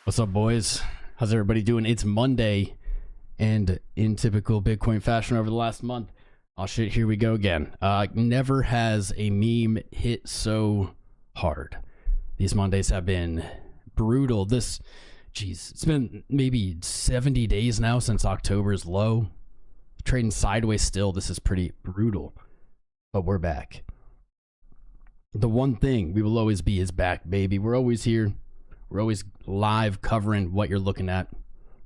What's up, boys? How's everybody doing? It's Monday, and in typical Bitcoin fashion over the last month, oh shit, here we go again. Never has a meme hit so hard. These Mondays have been brutal. It's been maybe 70 days now since October's low. Trading sideways still. This is pretty brutal, but we're back. The one thing we will always be is back, baby. We're always here. We're always live covering what you're looking at,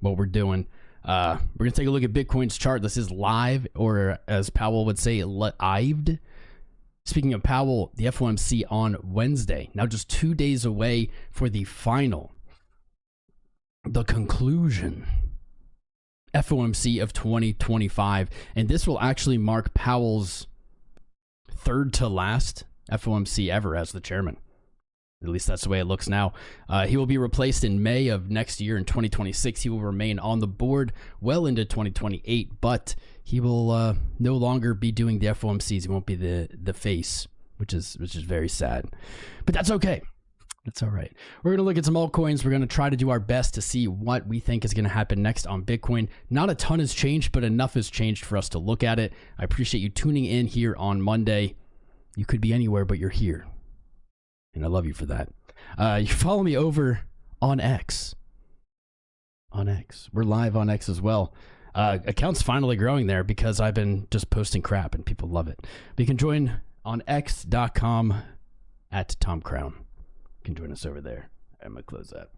what we're doing. We're going to take a look at Bitcoin's chart. This is live, or as Powell would say, 𝐒𝐈𝐆𝐍. Speaking of Powell, the FOMC on Wednesday. Now just 2 days away for the final, the conclusion FOMC of 2025. And this will actually mark Powell's third to last FOMC ever as the chairman. At least that's the way it looks now. He will be replaced in May of next year in 2026. He will remain on the board well into 2028, but he will no longer be doing the FOMCs. He won't be the face, which is very sad. But that's okay. That's all right. We're going to look at some altcoins. We're going to try to do our best to see what we think is going to happen next on Bitcoin. Not a ton has changed, but enough has changed for us to look at it. I appreciate you tuning in here on Monday. You could be anywhere, but you're here. And I love you for that. You follow me over on X. On X. We're live on X as well. Account's finally growing there because I've been just posting crap and people love it. But you can join on x.com @TomCrown. You can join us over there. I'm going to close that.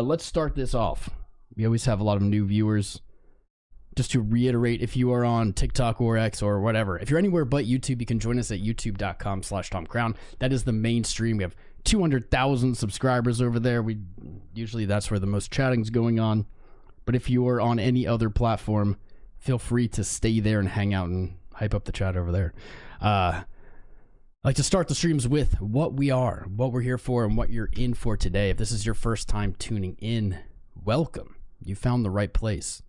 Let's start this off. We always have a lot of new viewers. Just to reiterate, if you are on TikTok or X or whatever, if you're anywhere but YouTube, you can join us at youtube.com/TomCrown. That is the main stream. We have 200,000 subscribers over there. Usually that's where the most chatting's going on. But if you are on any other platform, feel free to stay there and hang out and hype up the chat over there. I like to start the streams with what we are, what we're here for, and what you're in for today. If this is your first time tuning in, welcome. You found the right place.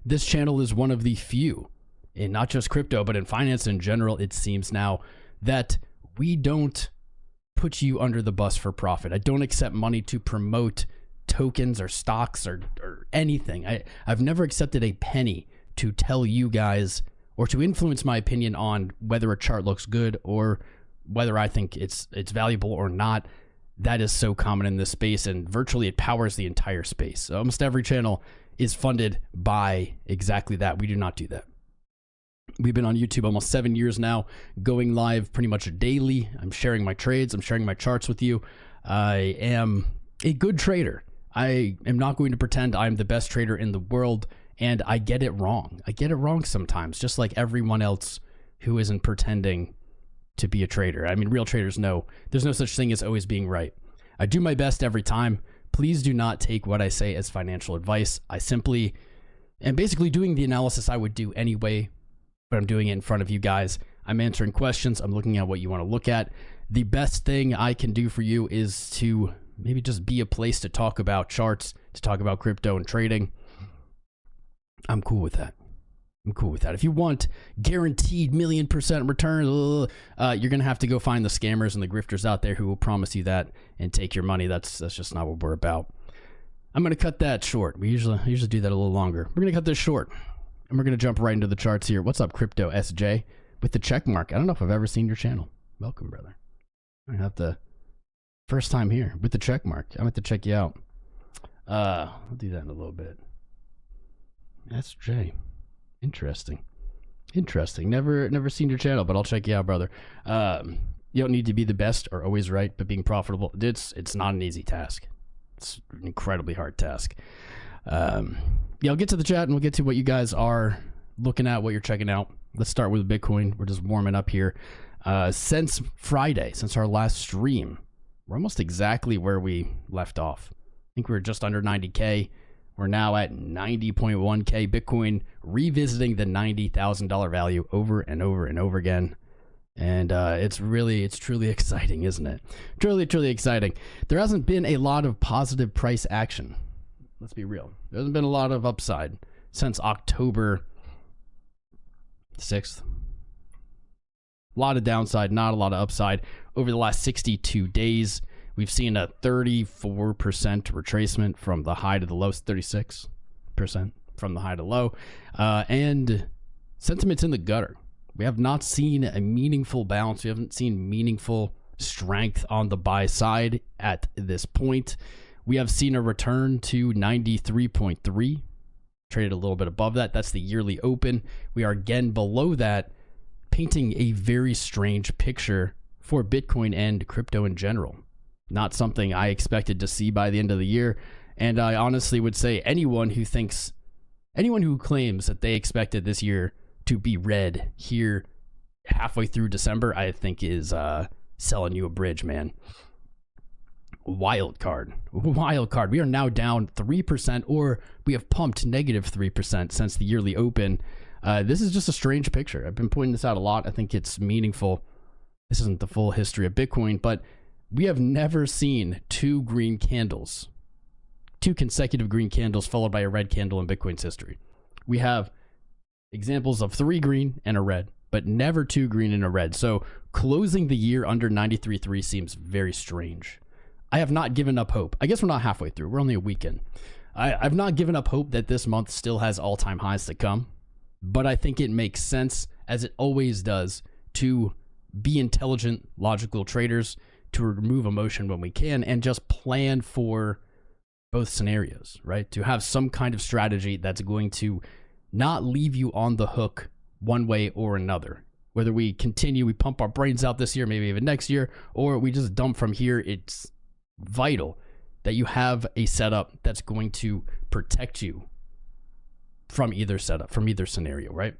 This channel is one of the few, in not just crypto, but in finance in general, it seems now, that we don't put you under the bus for profit. I don't accept money to promote tokens or stocks or anything. I've never accepted a penny to tell you guys or to influence my opinion on whether a chart looks good or whether I think it's valuable or not. That is so common in this space, and virtually it powers the entire space. Almost every channel is funded by exactly that. We do not do that. We've been on YouTube almost 7 years now, going live pretty much daily. I'm sharing my trades. I'm sharing my charts with you. I am a good trader. I am not going to pretend I'm the best trader in the world, and I get it wrong. I get it wrong sometimes, just like everyone else who isn't pretending to be a trader. I mean, real traders know there's no such thing as always being right. I do my best every time. Please do not take what I say as financial advice. I simply am basically doing the analysis I would do anyway, but I'm doing it in front of you guys. I'm answering questions. I'm looking at what you want to look at. The best thing I can do for you is to maybe just be a place to talk about charts, to talk about crypto and trading. I'm cool with that. I'm cool with that. If you want guaranteed 1,000,000% return, you're going to have to go find the scammers and the grifters out there who will promise you that and take your money. That's just not what we're about. I'm going to cut that short. We usually do that a little longer. We're going to cut this short, and we're going to jump right into the charts here. What's up, Crypto SJ? With the check mark. I don't know if I've ever seen your channel. Welcome, brother. I have to... First time here with the check mark. I'm going to check you out. I'll do that in a little bit. SJ. Interesting. Never seen your channel, but I'll check you out, brother. You don't need to be the best or always right, but being profitable, it's not an easy task. It's an incredibly hard task. Yeah, I'll get to the chat and we'll get to what you guys are looking at, what you're checking out. Let's start with Bitcoin. We're just warming up here. Since Friday, since our last stream, we're almost exactly where we left off. I think we were just under 90K. We're now at 90.1K. Bitcoin revisiting the $90,000 value over and over and over again. And it's truly exciting, isn't it? Truly exciting. There hasn't been a lot of positive price action. Let's be real. There hasn't been a lot of upside since October 6th. A lot of downside, not a lot of upside. Over the last 62 days, we've seen a 34% retracement from the high to the low, 36% from the high to low, and sentiment's in the gutter. We have not seen a meaningful bounce. We haven't seen meaningful strength on the buy side at this point. We have seen a return to 93.3, traded a little bit above that. That's the yearly open. We are again below that, painting a very strange picture for Bitcoin and crypto in general. Not something I expected to see by the end of the year. And I honestly would say anyone who claims that they expected this year to be red here halfway through December, I think is selling you a bridge, man. Wild card. We are now down 3%, or we have pumped negative 3% since the yearly open. This is just a strange picture. I've been pointing this out a lot. I think it's meaningful. This isn't the full history of Bitcoin, but we have never seen two consecutive green candles followed by a red candle in Bitcoin's history. We have examples of 3 green and a red, but never 2 green and a red. So closing the year under 93.3 seems very strange. I have not given up hope. I guess we're not halfway through. We're only a weekend. I've not given up hope that this month still has all-time highs to come, but I think it makes sense, as it always does, to be intelligent, logical traders, to remove emotion when we can, and just plan for both scenarios, right? To have some kind of strategy that's going to not leave you on the hook one way or another. Whether we pump our brains out this year, maybe even next year, or we just dump from here, it's vital that you have a setup that's going to protect you from either setup, from either scenario, right?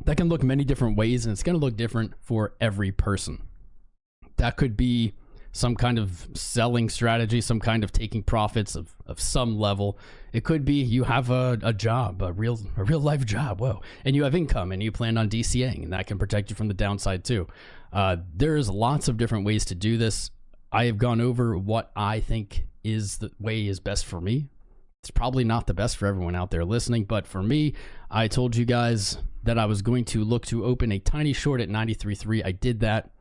That can look many different ways, and it's going to look different for every person. That could be some kind of selling strategy, some kind of taking profits of some level. It could be you have a job, a real life job, whoa, and you have income and you plan on DCAing, and that can protect you from the downside too. There's lots of different ways to do this. I have gone over what I think is the way is best for me. It's probably not the best for everyone out there listening, but for me, I told you guys that I was going to look to open a tiny short at 93.3. I did that.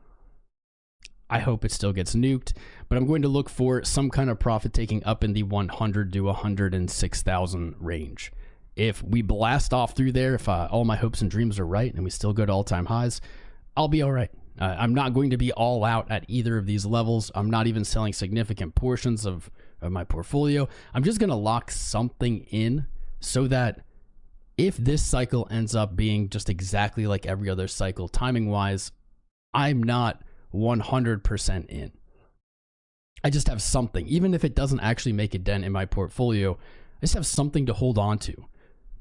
I hope it still gets nuked, but I'm going to look for some kind of profit taking up in the 100 to 106,000 range. If we blast off through there, if all my hopes and dreams are right and we still go to all-time highs, I'll be all right. I'm not going to be all out at either of these levels. I'm not even selling significant portions of my portfolio. I'm just going to lock something in so that if this cycle ends up being just exactly like every other cycle, timing-wise, I'm not 100% in. I just have something. Even if it doesn't actually make a dent in my portfolio, I just have something to hold on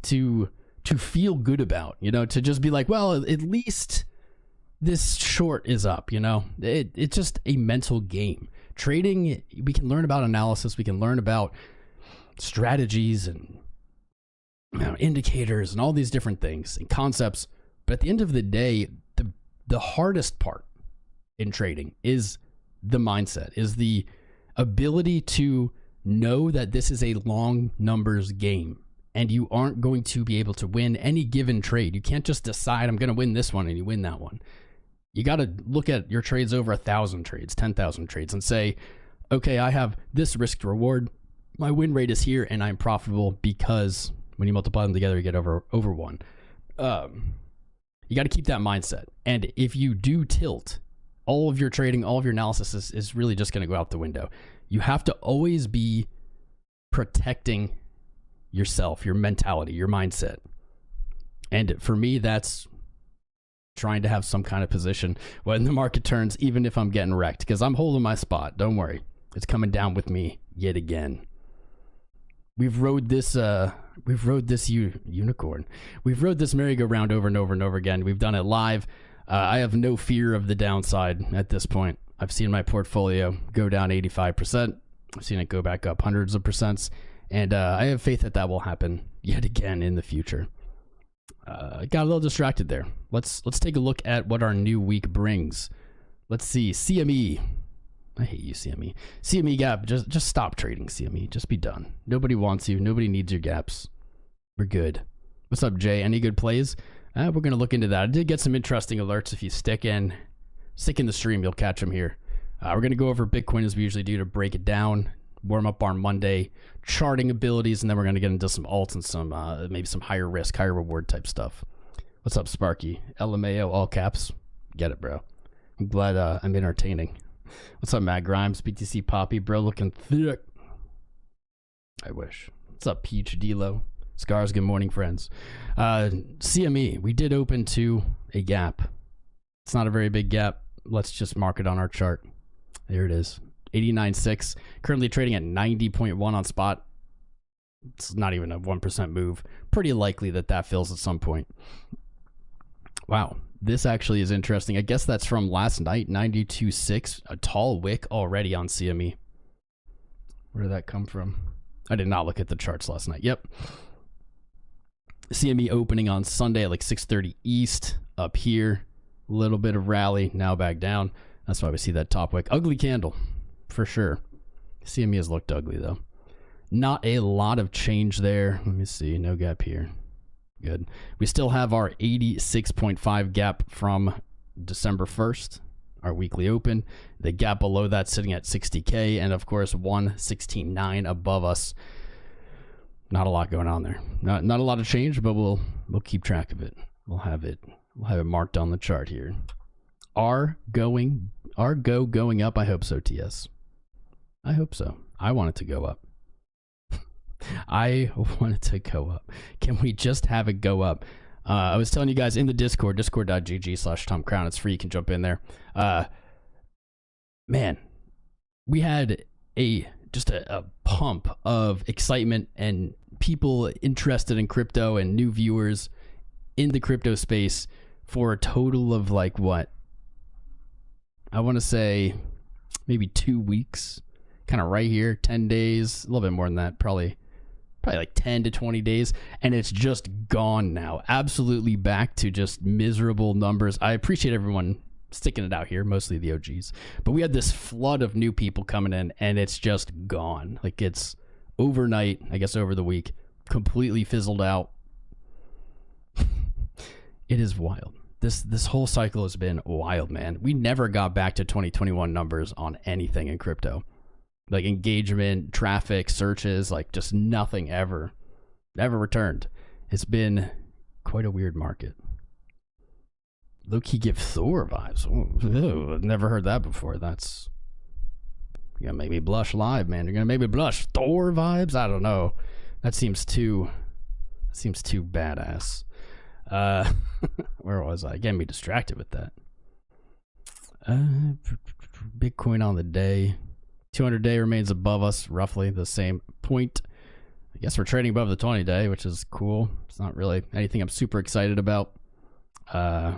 to feel good about, to just be like, well, at least this short is up, It's just a mental game. Trading, we can learn about analysis, we can learn about strategies and indicators and all these different things and concepts, but at the end of the day, the hardest part in trading is the mindset, is the ability to know that this is a long numbers game and you aren't going to be able to win any given trade. You can't just decide I'm going to win this one and you win that one. You got to look at your trades over 1,000 trades, 10,000 trades, and say, okay, I have this risk to reward. My win rate is here and I'm profitable because when you multiply them together, you get over one. You got to keep that mindset. And if you do tilt, all of your trading, all of your analysis is really just going to go out the window. You have to always be protecting yourself, your mentality, your mindset. And for me, that's trying to have some kind of position when the market turns, even if I'm getting wrecked, because I'm holding my spot. Don't worry. It's coming down with me yet again. We've rode this unicorn. We've rode this merry-go-round over and over and over again. We've done it live. I have no fear of the downside at this point. I've seen my portfolio go down 85%. I've seen it go back up hundreds of percents. And I have faith that will happen yet again in the future. I got a little distracted there. Let's take a look at what our new week brings. Let's see. CME. I hate you, CME. CME gap, just stop trading, CME. Just be done. Nobody wants you. Nobody needs your gaps. We're good. What's up, Jay? Any good plays? We're going to look into that. I did get some interesting alerts. If you stick in the stream, you'll catch them here. We're going to go over Bitcoin as we usually do to break it down, warm up our Monday charting abilities, and then we're going to get into some alts and some maybe some higher risk, higher reward type stuff. What's up, Sparky? LMAO, all caps. Get it, bro. I'm glad I'm entertaining. What's up, Matt Grimes? BTC Poppy, bro, looking thick. I wish. What's up, Peach Delo? Scars, good morning, friends. CME, we did open to a gap. It's not a very big gap. Let's just mark it on our chart. There it is. 89.6. Currently trading at 90.1 on spot. It's not even a 1% move. Pretty likely that fills at some point. Wow. This actually is interesting. I guess that's from last night, 92.6, a tall wick already on CME. Where did that come from? I did not look at the charts last night. Yep. CME opening on Sunday at like 6:30 East up here. A little bit of rally, now back down. That's why we see that top wick. Ugly candle, for sure. CME has looked ugly, though. Not a lot of change there. Let me see. No gap here. Good. We still have our 86.5 gap from December 1st, our weekly open. The gap below that sitting at 60K, and of course 116.9 above us. Not a lot going on there. Not a lot of change, but we'll keep track of it. We'll have it marked on the chart here. Go going up. I hope so, TS. I hope so. I want it to go up. I want it to go up. Can we just have it go up? I was telling you guys in the Discord, discord.gg/TomCrown. It's free. You can jump in there. Man, we had just a pump of excitement and people interested in crypto and new viewers in the crypto space for a total of like what? I want to say maybe 2 weeks, kind of right here, 10 days, a little bit more than that, probably like 10 to 20 days, and it's just gone now. Absolutely back to just miserable numbers. I appreciate everyone sticking it out here, mostly the OGs, but we had this flood of new people coming in, and it's just gone. Like, it's overnight, I guess over the week, completely fizzled out. It is wild. This whole cycle has been wild, man. We never got back to 2021 numbers on anything in crypto. Like engagement, traffic, searches, like just nothing ever returned. It's been quite a weird market. Low-key give Thor vibes. Ooh, never heard that before. That's, you're gonna make me blush live, man. You're gonna make me blush. Thor vibes? I don't know. That seems too badass. Where was I? Getting me distracted with that. Bitcoin on the day. 200-day remains above us, roughly the same point. I guess we're trading above the 20-day, which is cool. It's not really anything I'm super excited about. I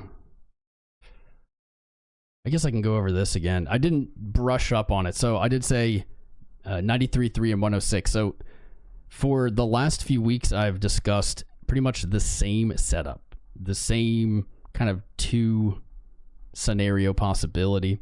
guess I can go over this again. I didn't brush up on it. So I did say 93.3 and 106. So for the last few weeks, I've discussed pretty much the same setup, the same kind of two scenario possibility.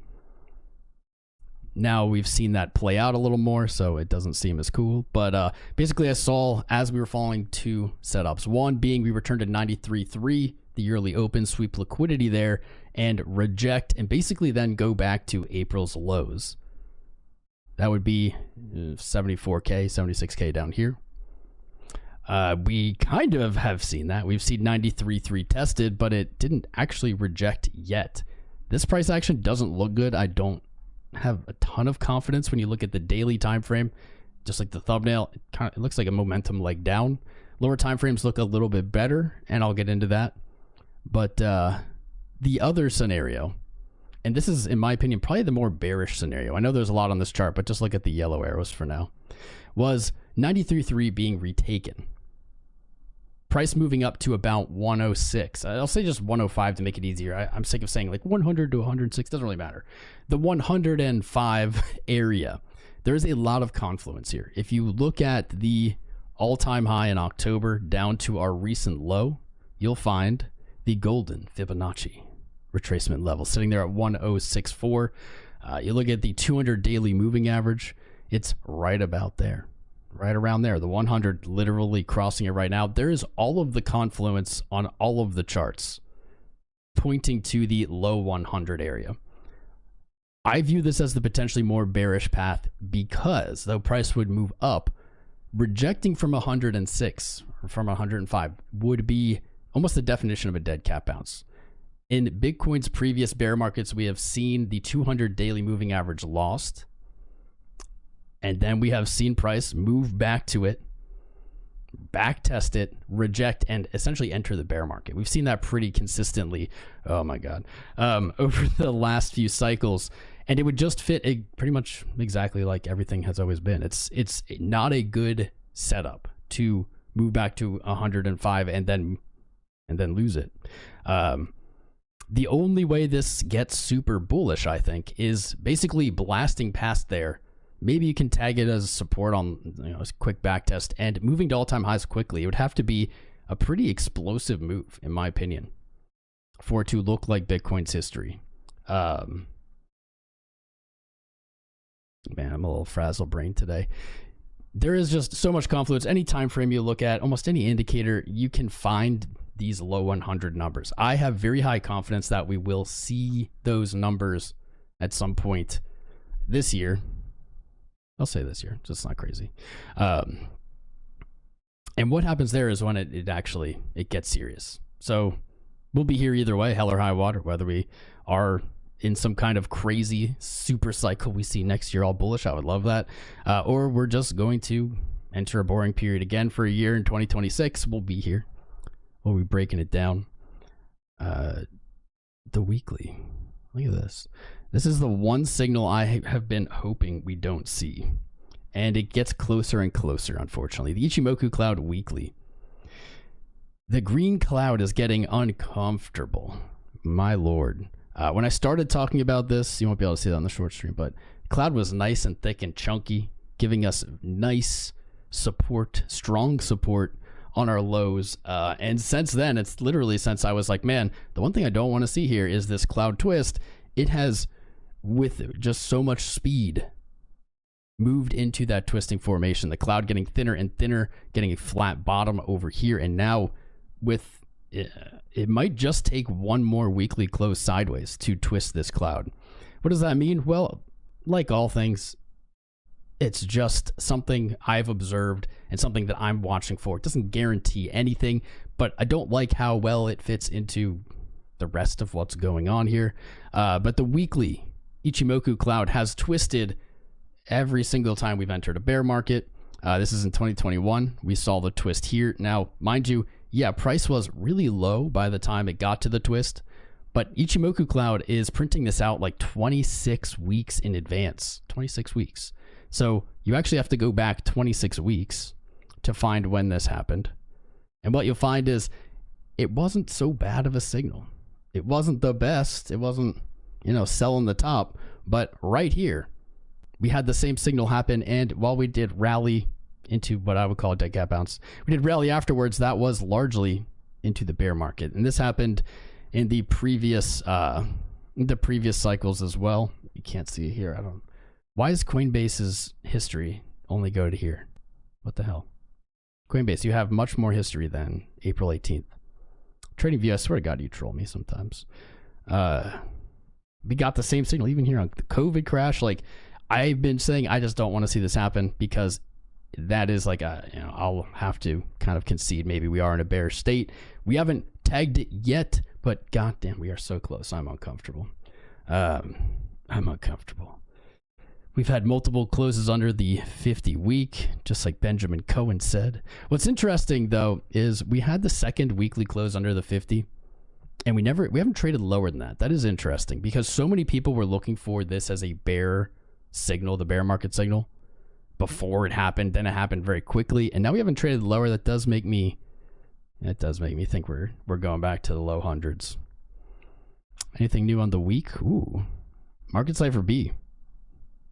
Now we've seen that play out a little more, so it doesn't seem as cool. But basically, I saw as we were following two setups. One being we returned to 93.3, the yearly open, sweep liquidity there, and reject, and basically then go back to April's lows. That would be 74K, 76K down here. We kind of have seen that. We've seen 93.3 tested, but it didn't actually reject yet. This price action doesn't look good. I don't have a ton of confidence when you look at the daily time frame. Just like the thumbnail, it looks like a momentum leg down. Lower time frames look a little bit better, and I'll get into that. But the other scenario, and this is, in my opinion, probably the more bearish scenario. I know there's a lot on this chart, but just look at the yellow arrows for now. Was 93.3 being retaken. Price moving up to about 106. I'll say just 105 to make it easier. I'm sick of saying like 100 to 106. Doesn't really matter. The 105 area. There's a lot of confluence here. If you look at the all-time high in October down to our recent low, you'll find the golden Fibonacci retracement level sitting there at 1064. You look at the 200 daily moving average, it's right about there, right around there. The 100 literally crossing it right now. There is all of the confluence on all of the charts pointing to the low 100 area. I view this as the potentially more bearish path because though price would move up, rejecting from 106 or from 105 would be almost the definition of a dead cat bounce. In Bitcoin's previous bear markets, we have seen the 200 daily moving average lost, and then we have seen price move back to it, back test it, reject, and essentially enter the bear market. We've seen that pretty consistently, oh my god, over the last few cycles, and it would just fit pretty much exactly like everything has always been. It's not a good setup to move back to 105 and then lose it. The only way this gets super bullish, I think, is basically blasting past there. Maybe you can tag it as support on a quick back test and moving to all-time highs quickly. It would have to be a pretty explosive move, in my opinion, for it to look like Bitcoin's history. Man, I'm a little frazzle brain today. There is just so much confluence. Any time frame you look at, almost any indicator, you can find these low 100 numbers. I have very high confidence that we will see those numbers at some point this year. I'll say this year, just not crazy. And what happens there is when it gets serious. So we'll be here either way, hell or high water, whether we are in some kind of crazy super cycle we see next year all bullish. I would love that. Or we're just going to enter a boring period again for a year in 2026. We'll be here. We'll be breaking it down. The weekly. Look at this. This is the one signal I have been hoping we don't see. And it gets closer and closer, unfortunately. The Ichimoku cloud weekly. The green cloud is getting uncomfortable. My lord. When I started talking about this, you won't be able to see that on the short stream, but cloud was nice and thick and chunky, giving us nice support, strong support on our lows. And since then, it's literally since I was like, man, the one thing I don't want to see here is this cloud twist. It has, with just so much speed, moved into that twisting formation. The cloud getting thinner and thinner, getting a flat bottom over here. And now with it might just take one more weekly close sideways to twist this cloud. What does that mean? Well, like all things, it's just something I've observed and something that I'm watching for. It doesn't guarantee anything, but I don't like how well it fits into the rest of what's going on here. But the weekly Ichimoku cloud has twisted every single time we've entered a bear market. This is in 2021. We saw the twist here. Now, mind you, yeah, price was really low by the time it got to the twist, but Ichimoku cloud is printing this out like 26 weeks in advance. 26 weeks. So you actually have to go back 26 weeks to find when this happened. And what you'll find is it wasn't so bad of a signal. It wasn't the best. It wasn't, selling the top. But right here, we had the same signal happen. And while we did rally into what I would call a dead cat bounce, we did rally afterwards. That was largely into the bear market. And this happened in the previous cycles as well. You can't see it here. Why does Coinbase's history only go to here? What the hell? Coinbase, you have much more history than April 18th. TradingView, I swear to God, you troll me sometimes. We got the same signal even here on the COVID crash. Like, I've been saying, I just don't want to see this happen because that is like I'll have to kind of concede maybe we are in a bear state. We haven't tagged it yet, but goddamn, we are so close. I'm uncomfortable. We've had multiple closes under the 50 week, just like Benjamin Cohen said. What's interesting though is we had the second weekly close under the 50, and we haven't traded lower than that. That is interesting because so many people were looking for this as a bear signal, the bear market signal, before it happened. Then it happened very quickly, and now we haven't traded lower. That does make me think we're going back to the low hundreds. Anything new on the week? Ooh, Market Cipher B.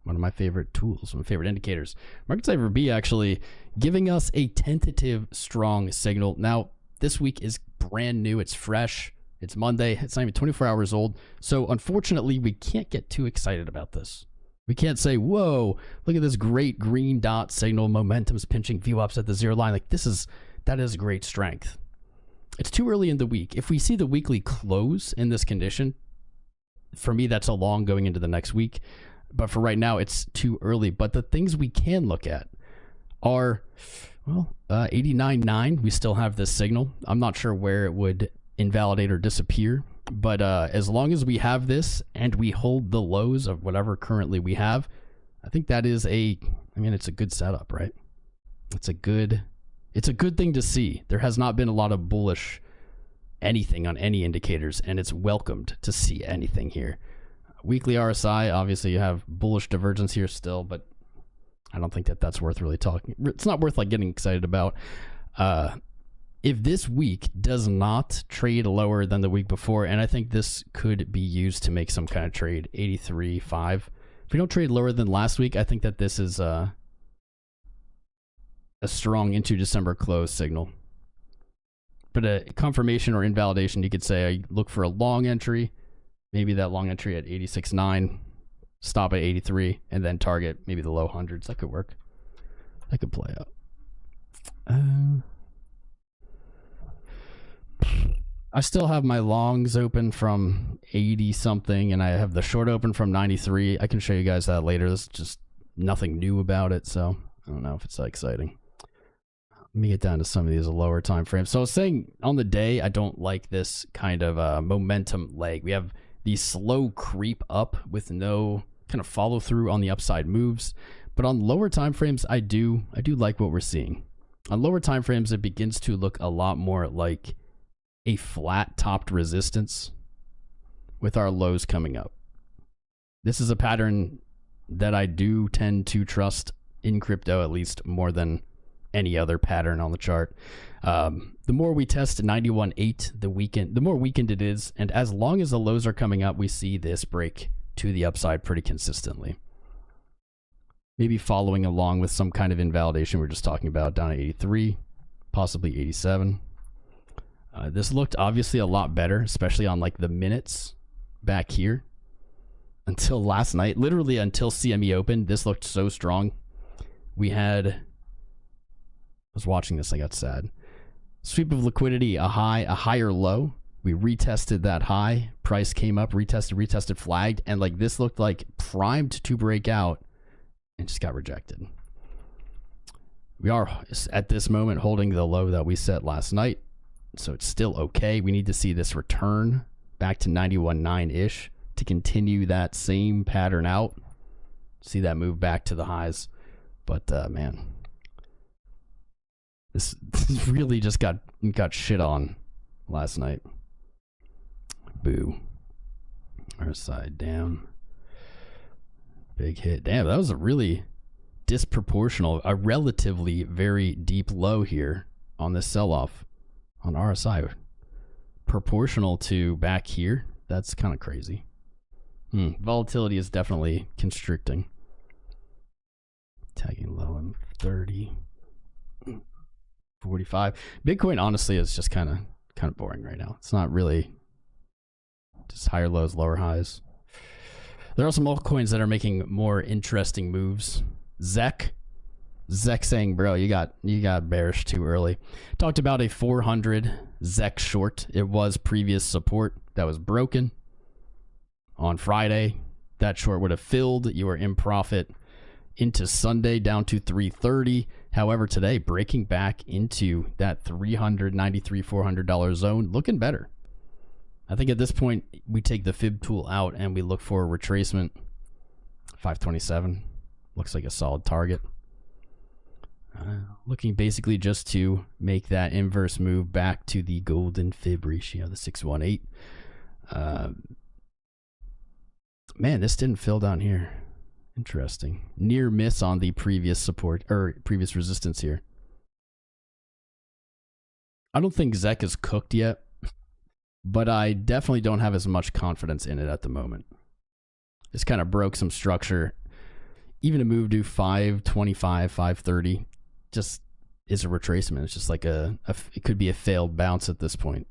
One of my favorite tools, one of my favorite indicators. Market Cipher B actually giving us a tentative strong signal. Now, this week is brand new. It's fresh. It's Monday. It's not even 24 hours old. So unfortunately, we can't get too excited about this. We can't say, whoa, look at this great green dot signal. Momentum's pinching VWAPs at the zero line. Like that is great strength. It's too early in the week. If we see the weekly close in this condition, for me, that's a long going into the next week. But for right now, it's too early. But the things we can look at are, well, 89.9. We still have this signal. I'm not sure where it would invalidate or disappear. But as long as we have this and we hold the lows of whatever currently we have, I think that is it's a good setup, right? It's a good thing to see. There has not been a lot of bullish anything on any indicators, and it's welcomed to see anything here. Weekly RSI, obviously you have bullish divergence here still, but I don't think that's worth really talking. It's not worth like getting excited about. If this week does not trade lower than the week before, and I think this could be used to make some kind of trade, 83.5. If we don't trade lower than last week, I think that this is a strong into December close signal. But a confirmation or invalidation, you could say I look for a long entry, maybe that long entry at 86.9, stop at 83, and then target maybe the low hundreds. That could work. That could play out. I still have my longs open from 80 something, and I have the short open from 93. I can show you guys that later. There's just nothing new about it, so I don't know if it's that exciting. Let me get down to some of these lower time frames. So I was saying on the day, I don't like this kind of momentum leg. We have the slow creep up with no kind of follow through on the upside moves. But on lower time frames, I do like what we're seeing. On lower time frames, it begins to look a lot more like a flat topped resistance with our lows coming up. This is a pattern that I do tend to trust in crypto, at least more than any other pattern on the chart. The more we test 91.8 the more weakened it is, and as long as the lows are coming up, we see this break to the upside pretty consistently. Maybe following along with some kind of invalidation we're just talking about down at 83, possibly 87. This looked obviously a lot better, especially on like the minutes back here until last night. Literally until CME opened, this looked so strong. I was watching this, I got sad. Sweep of liquidity, a high, a higher low. We retested that high. Price came up, retested, flagged, and like this looked like primed to break out and just got rejected. We are at this moment holding the low that we set last night. So it's still okay. We need to see this return back to 91.9-ish to continue that same pattern out. See that move back to the highs. But man, this really just got shit on last night. Boo. Our side down. Big hit. Damn, that was a really disproportional, a relatively very deep low here on this sell-off. On RSI, proportional to back here. That's kind of crazy. Volatility is definitely constricting. Tagging low in 30, 45. Bitcoin honestly is just kind of boring right now. It's not really just higher lows, lower highs. There are some altcoins that are making more interesting moves. 𝐂𝐶 saying, bro, you got bearish too early. Talked about a 400 𝐂𝐶 short. It was previous support that was broken on Friday. That short would have filled. You were in profit into Sunday down to 330. However, today breaking back into that $393-400 zone, looking better. I think at this point we take the fib tool out and we look for a retracement. 527 looks like a solid target. Looking basically just to make that inverse move back to the golden fib ratio, the 618. Man, this didn't fill down here. Interesting. Near miss on the previous support or previous resistance here. I don't think 𝐂𝐶 is cooked yet, but I definitely don't have as much confidence in it at the moment. This kind of broke some structure. Even a move to 525, 530 just is a retracement. It's just like it could be a failed bounce at this point.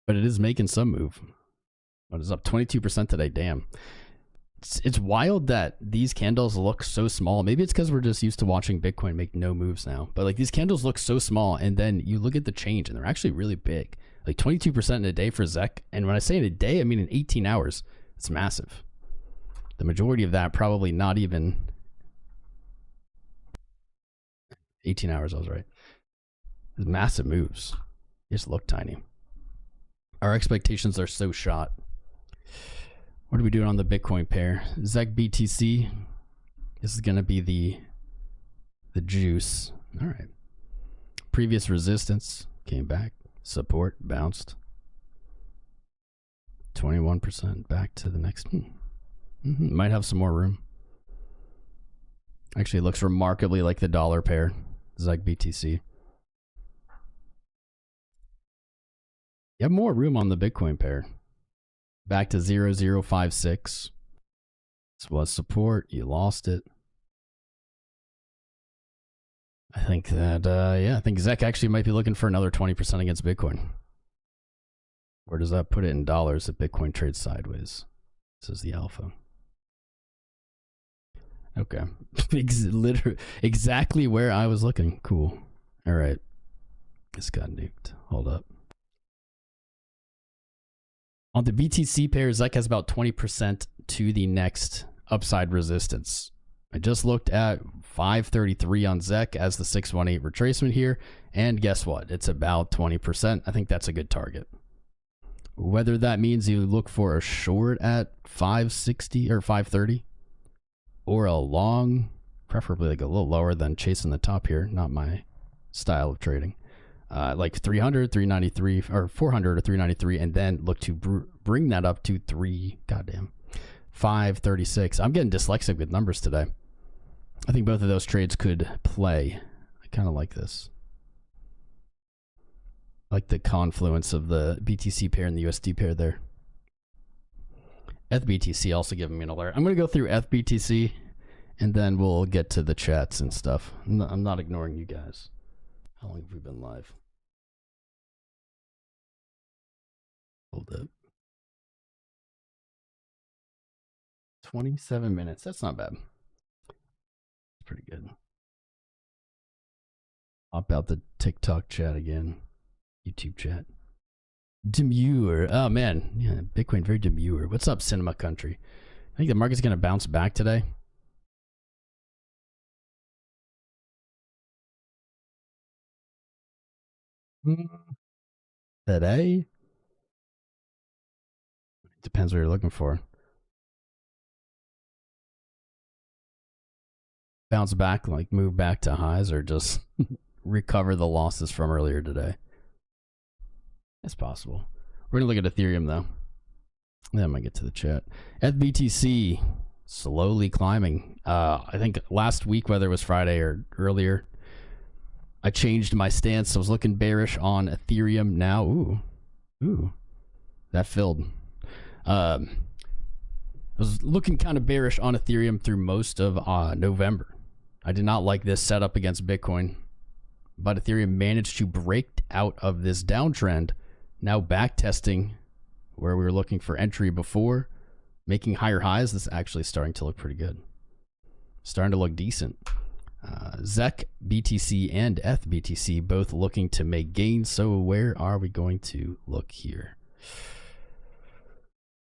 but it is making some move. What is up 22% today? Damn. It's wild that these candles look so small. Maybe it's because we're just used to watching Bitcoin make no moves now. But like these candles look so small, and then you look at the change, and they're actually really big. Like 22% in a day for 𝐬𝐶. And when I say in a day, I mean in 18 hours. It's massive. The majority of that probably not even 18 hours. I was right. It's massive moves. They just look tiny. Our expectations are so shot. What are we doing on the Bitcoin pair? 𝐬𝐶 BTC. This is going to be the juice. All right. Previous resistance came back. Support bounced. 21% back to the next. Might have some more room. Actually, it looks remarkably like the dollar pair. 𝐬𝐶 BTC. You have more room on the Bitcoin pair. Back to 0.056. This was support. You lost it. I think that, yeah, I think 𝐬𝐶 actually might be looking for another 20% against Bitcoin. Where does that put it in dollars if Bitcoin trades sideways? This is the alpha. Okay. Literally, exactly where I was looking. Cool. All right. This got nuked. Hold up. On the BTC pair, 𝐬𝐶 has about 20% to the next upside resistance. I just looked at 533 on 𝐬𝐶 as the 618 retracement here, and guess what? It's about 20%. I think that's a good target. Whether that means you look for a short at 560 or 530, or a long, preferably like a little lower than chasing the top here, not my style of trading. Like 300, 393, or 400 or 393, and then look to bring that up to 536. I'm getting dyslexic with numbers today. I think both of those trades could play. I kind of like this. I like the confluence of the BTC pair and the USD pair there. 𝐻BTC also giving me an alert. I'm going to go through 𝐻BTC, and then we'll get to the chats and stuff. I'm not ignoring you guys. How long have we been live? Hold up. 27 minutes. That's not bad. Pretty good. Hop out the TikTok chat again. YouTube chat. Demure. Oh man. Yeah, Bitcoin very demure. What's up, Cinema Country? I think the market's gonna bounce back today. Today? Depends what you're looking for. Bounce back, like move back to highs, or just recover the losses from earlier today. It's possible. We're gonna look at Ethereum though. Then I might get to the chat. 𝐻BTC slowly climbing. I think last week, whether it was Friday or earlier, I changed my stance. I was looking bearish on Ethereum. Now, ooh, that filled. I was looking kind of bearish on Ethereum through most of November. I did not like this setup against Bitcoin, but Ethereum managed to break out of this downtrend. Now back testing where we were looking for entry before, making higher highs. This is actually starting to look pretty good. Starting to look decent. 𝐬𝐶 BTC and 𝐻BTC both looking to make gains. So where are we going to look here?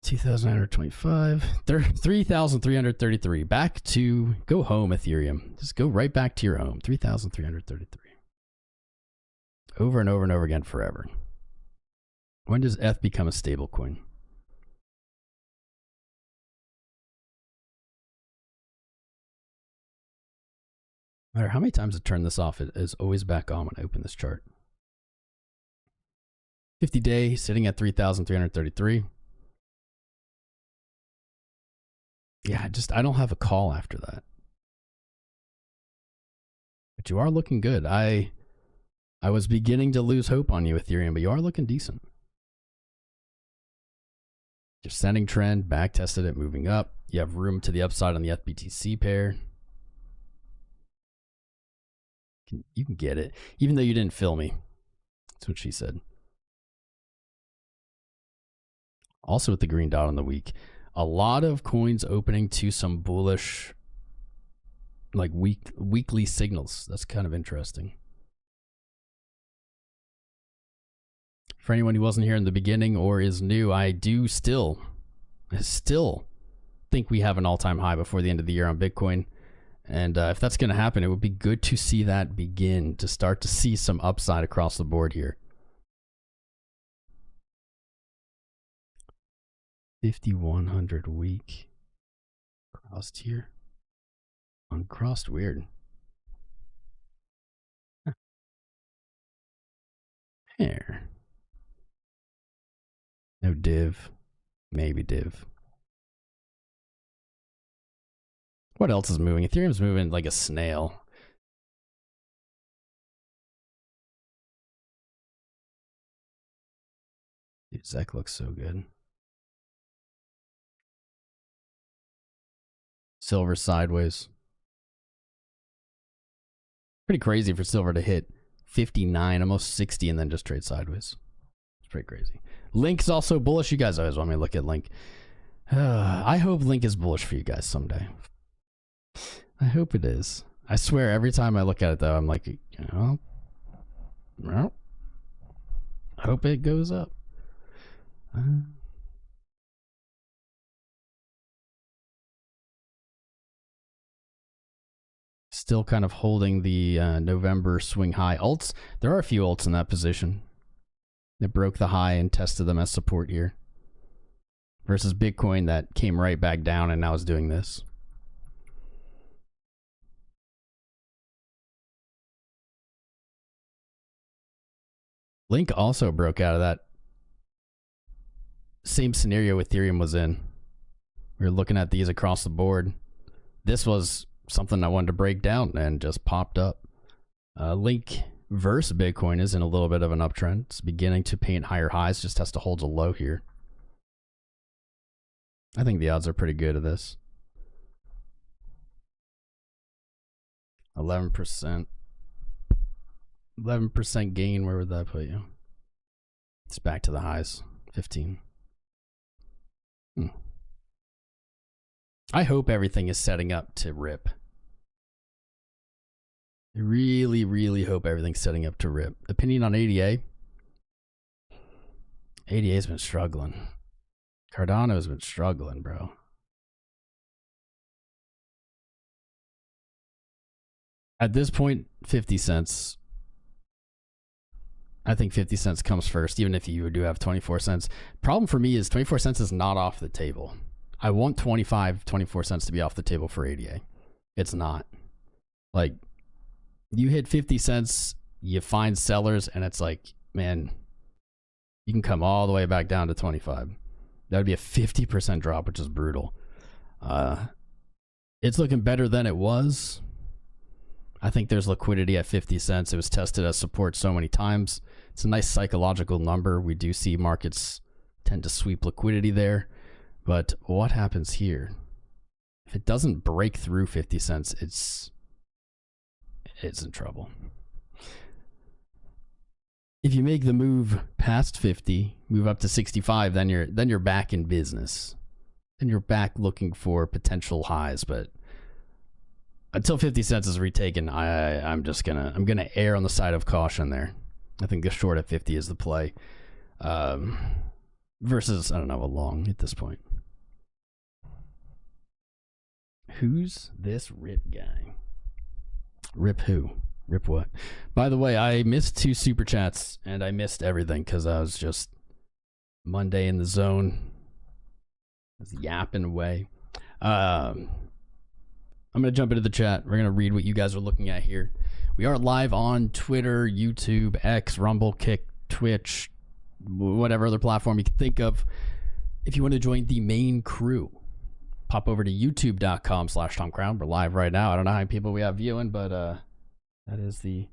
2,925, 3,333. Back to go home, Ethereum. Just go right back to your home. 3,333. Over and over and over again forever. When does 𝐻 become a stable coin? No matter how many times I turn this off, it is always back on when I open this chart. 50-day sitting at 3,333. Yeah, I don't have a call after that. But you are looking good. I was beginning to lose hope on you, Ethereum, but you are looking decent. Descending trend, back tested it, moving up. You have room to the upside on the 𝐻BTC pair. You can get it, even though you didn't fill me. That's what she said. Also with the green dot on the week. A lot of coins opening to some bullish, like weekly signals. That's kind of interesting. For anyone who wasn't here in the beginning or is new, I still think we have an all-time high before the end of the year on Bitcoin. And if that's going to happen, it would be good to see that begin, to start to see some upside across the board here. 5100 week. Crossed here. Uncrossed, weird. Huh. Here. No div. Maybe div. What else is moving? Ethereum's moving like a snail. Dude, ZEC looks so good. Silver sideways. Pretty crazy for silver to hit 59, almost 60, and then just trade sideways. It's pretty crazy. Link's also bullish. You guys always want me to look at Link. I hope Link is bullish for you guys someday. I hope it is. I swear, every time I look at it, though, I'm like, well, hope it goes up. Still kind of holding the November swing high. Alts, there are a few alts in that position. It broke the high and tested them as support here. Versus Bitcoin that came right back down and now is doing this. Link also broke out of that same scenario Ethereum was in. We were looking at these across the board. This was something I wanted to break down and just popped up. Link versus Bitcoin is in a little bit of an uptrend. It's beginning to paint higher highs, just has to hold a low here. I think the odds are pretty good of this. 11%. 11% gain, where would that put you? It's back to the highs. 15. I hope everything is setting up to rip. I really, really hope everything's setting up to rip. Opinion on ADA? ADA's been struggling. Cardano's been struggling, bro. At this point, 50 cents. I think 50 cents comes first, even if you do have 24 cents. Problem for me is 24 cents is not off the table. I want 24 cents to be off the table for ADA. It's not. Like, you hit 50 cents, you find sellers, and it's like, man, you can come all the way back down to 25. That would be a 50% drop, which is brutal. It's looking better than it was. I think there's liquidity at 50 cents. It was tested as support so many times. It's a nice psychological number. We do see markets tend to sweep liquidity there. But what happens here? If it doesn't break through 50 cents, it's in trouble. If you make the move past 50, move up to 65, then you're back in business. Then you're back looking for potential highs, but until 50 cents is retaken, I'm gonna err on the side of caution there. I think the short at 50 is the play. Versus, I don't know, a long at this point. Who's this Rip guy? Rip who? Rip what? By the way, I missed 2 super chats and I missed everything because I was just Monday in the zone. I was yapping away. I'm going to jump into the chat. We're going to read what you guys are looking at here. We are live on Twitter, YouTube, X, Rumble, Kick, Twitch, whatever other platform you can think of. If you want to join the main crew, pop over to youtube.com/TomCrown. We're live right now. I don't know how many people we have viewing, but that is the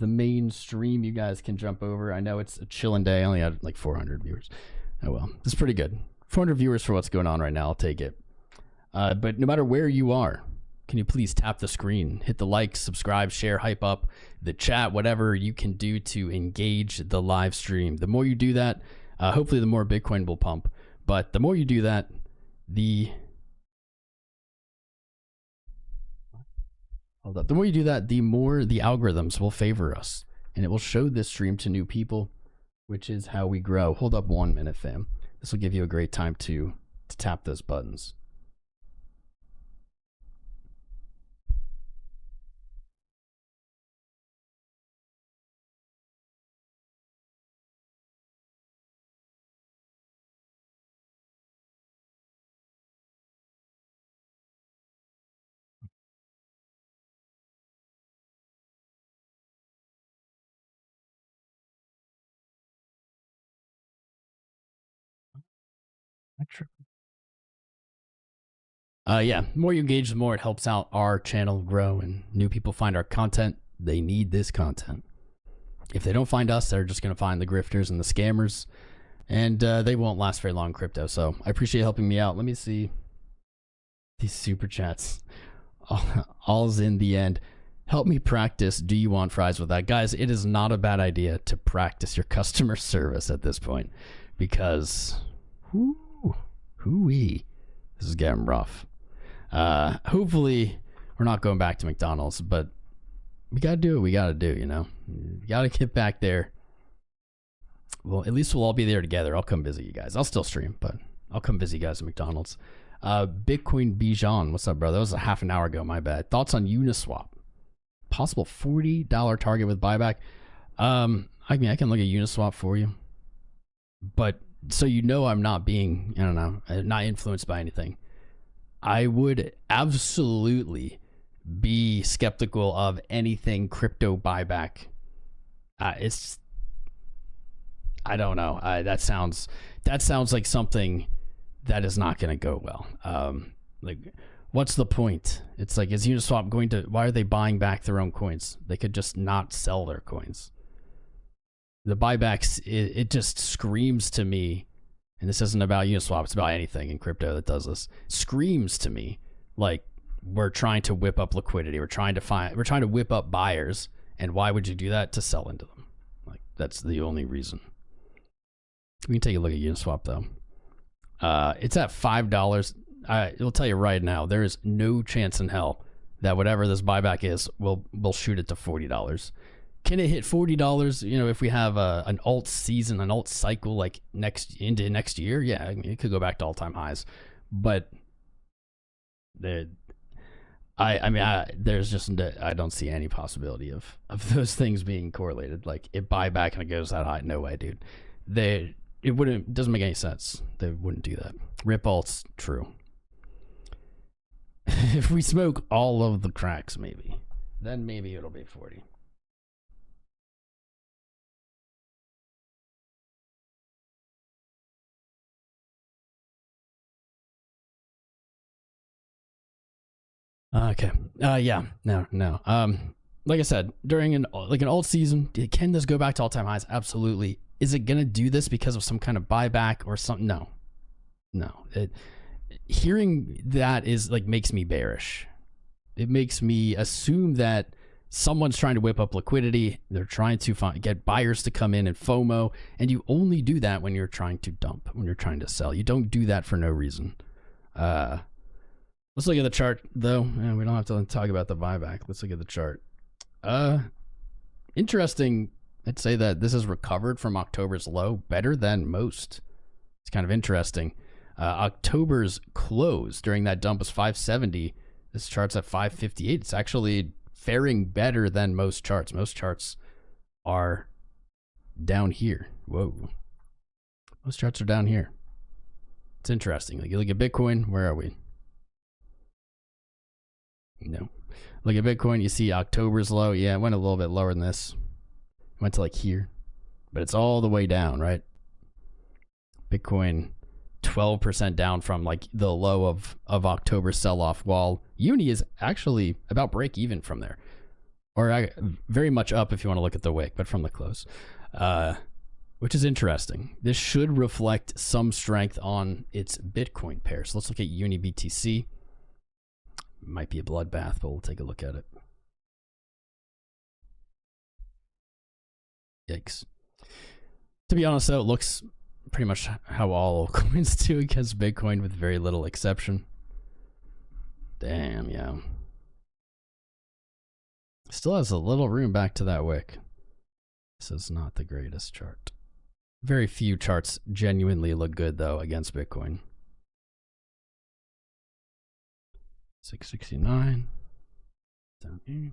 main stream. You guys can jump over. I know it's a chilling day. I only had like 400 viewers. Oh well, it's pretty good. 400 viewers for what's going on right now. I'll take it. But no matter where you are, can you please tap the screen, hit the like, subscribe, share, hype up the chat, whatever you can do to engage the live stream. The more you do that, hopefully the more Bitcoin will pump. But the more you do that, the more the algorithms will favor us, and it will show this stream to new people, which is how we grow. Hold up 1 minute, fam. This will give you a great time to tap those buttons. Yeah, the more you engage, the more it helps out our channel grow and new people find our content. They need this content. If they don't find us, they're just going to find the grifters and the scammers, and they won't last very long in crypto. So I appreciate you helping me out. Let me see these super chats. All's in the end. Help me practice. Do you want fries with that? Guys, it is not a bad idea to practice your customer service at this point, because hoo-wee, this is getting rough. Hopefully we're not going back to McDonald's, but we gotta do what we gotta do, you know? You gotta get back there. Well, at least we'll all be there together. I'll come visit you guys. I'll still stream, but I'll come visit you guys at McDonald's. Bitcoin Bijan, what's up, bro? That was a half an hour ago, my bad. Thoughts on Uniswap? Possible $40 target with buyback. I mean, I can look at Uniswap for you, but so you know I'm not being, I don't know, not influenced by anything. I would absolutely be skeptical of anything crypto buyback. I don't know. That sounds like something that is not going to go well. Like, what's the point? It's like, is Uniswap going to? Why are they buying back their own coins? They could just not sell their coins. The buybacks, it just screams to me. And this isn't about Uniswap, it's about anything in crypto that does this. Screams to me like we're trying to whip up liquidity. We're trying to whip up buyers. And why would you do that? To sell into them. Like, that's the only reason. We can take a look at Uniswap though. It's at $5. It'll tell you right now, there is no chance in hell that whatever this buyback is, we'll shoot it to $40. Can it hit $40? You know, if we have an alt season, an alt cycle like into next year, yeah, I mean, it could go back to all-time highs. But there's just, I don't see any possibility of those things being correlated. Like, it buy back and it goes that high, no way, dude. It doesn't make any sense. They wouldn't do that. Rip alts, true. If we smoke all of the cracks, then maybe it'll be 40. Okay. Yeah. No. Like I said, during an alt season, can this go back to all-time highs? Absolutely. Is it gonna do this because of some kind of buyback or something? No. Hearing that is like makes me bearish. It makes me assume that someone's trying to whip up liquidity. They're trying to get buyers to come in and FOMO, and you only do that when you're trying to dump, when you're trying to sell. You don't do that for no reason. Let's look at the chart, though. We don't have to talk about the buyback. Let's look at the chart. Interesting. I'd say that this has recovered from October's low better than most. It's kind of interesting. October's close during that dump was 570. This chart's at 558. It's actually faring better than most charts. Most charts are down here. Whoa. Most charts are down here. It's interesting. Like, you look at Bitcoin, where are we? No. Look at Bitcoin, you see October's low. Yeah, it went a little bit lower than this. It went to like here. But it's all the way down, right? Bitcoin 12% down from like the low of October's sell-off, while Uni is actually about break even from there. Or very much up if you want to look at the wick, but from the close. Which is interesting. This should reflect some strength on its Bitcoin pair. So let's look at Uni BTC. Might be a bloodbath, but we'll take a look at it. Yikes. To be honest, though, it looks pretty much how all coins do against Bitcoin with very little exception. Damn, yeah. Still has a little room back to that wick. This is not the greatest chart. Very few charts genuinely look good though against Bitcoin. 669 down here.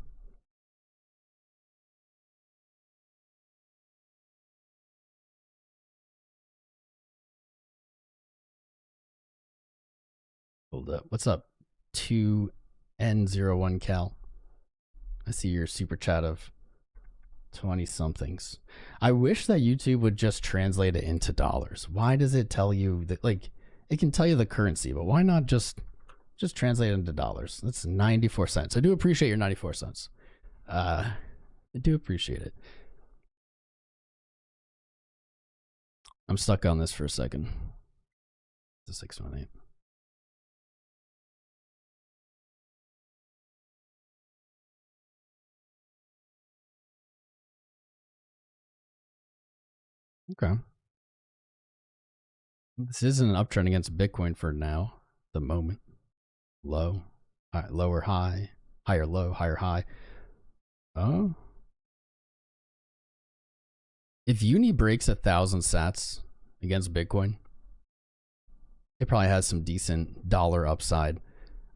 Hold up. What's up? 2N01Cal. I see your super chat of 20 somethings. I wish that YouTube would just translate it into dollars. Why does it tell you that, like, it can tell you the currency, but why not just translate it into dollars? That's 94 cents. I do appreciate your 94 cents. I do appreciate it. I'm stuck on this for a second. It's a 618. Okay. This isn't an uptrend against Bitcoin for now. The moment. Low. Lower high. Higher low. Higher high. Oh. If Uni breaks 1,000 sats against Bitcoin, it probably has some decent dollar upside.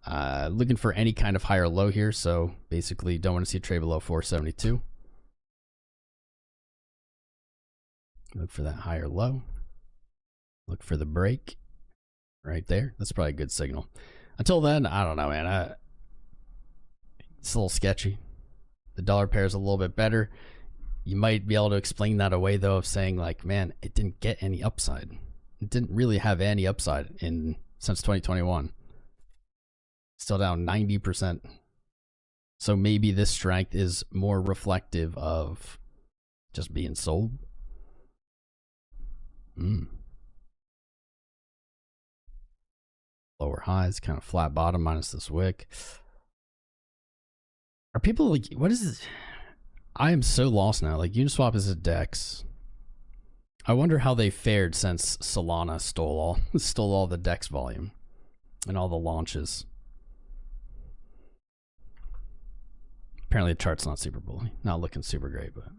Looking for any kind of higher low here. So basically don't want to see a trade below 472. Look for that higher low. Look for the break right there. That's probably a good signal. Until then, I don't know, man. It's a little sketchy. The dollar pair is a little bit better. You might be able to explain that away, though, of saying, like, man, it didn't get any upside. It didn't really have any upside since 2021. Still down 90%. So maybe this strength is more reflective of just being sold. Lower highs, kind of flat bottom minus this wick. Are people like, what is this? I am so lost now. Like, Uniswap is a DEX. I wonder how they fared since Solana stole all the DEX volume and all the launches. Apparently the chart's not super bully. Not looking super great, but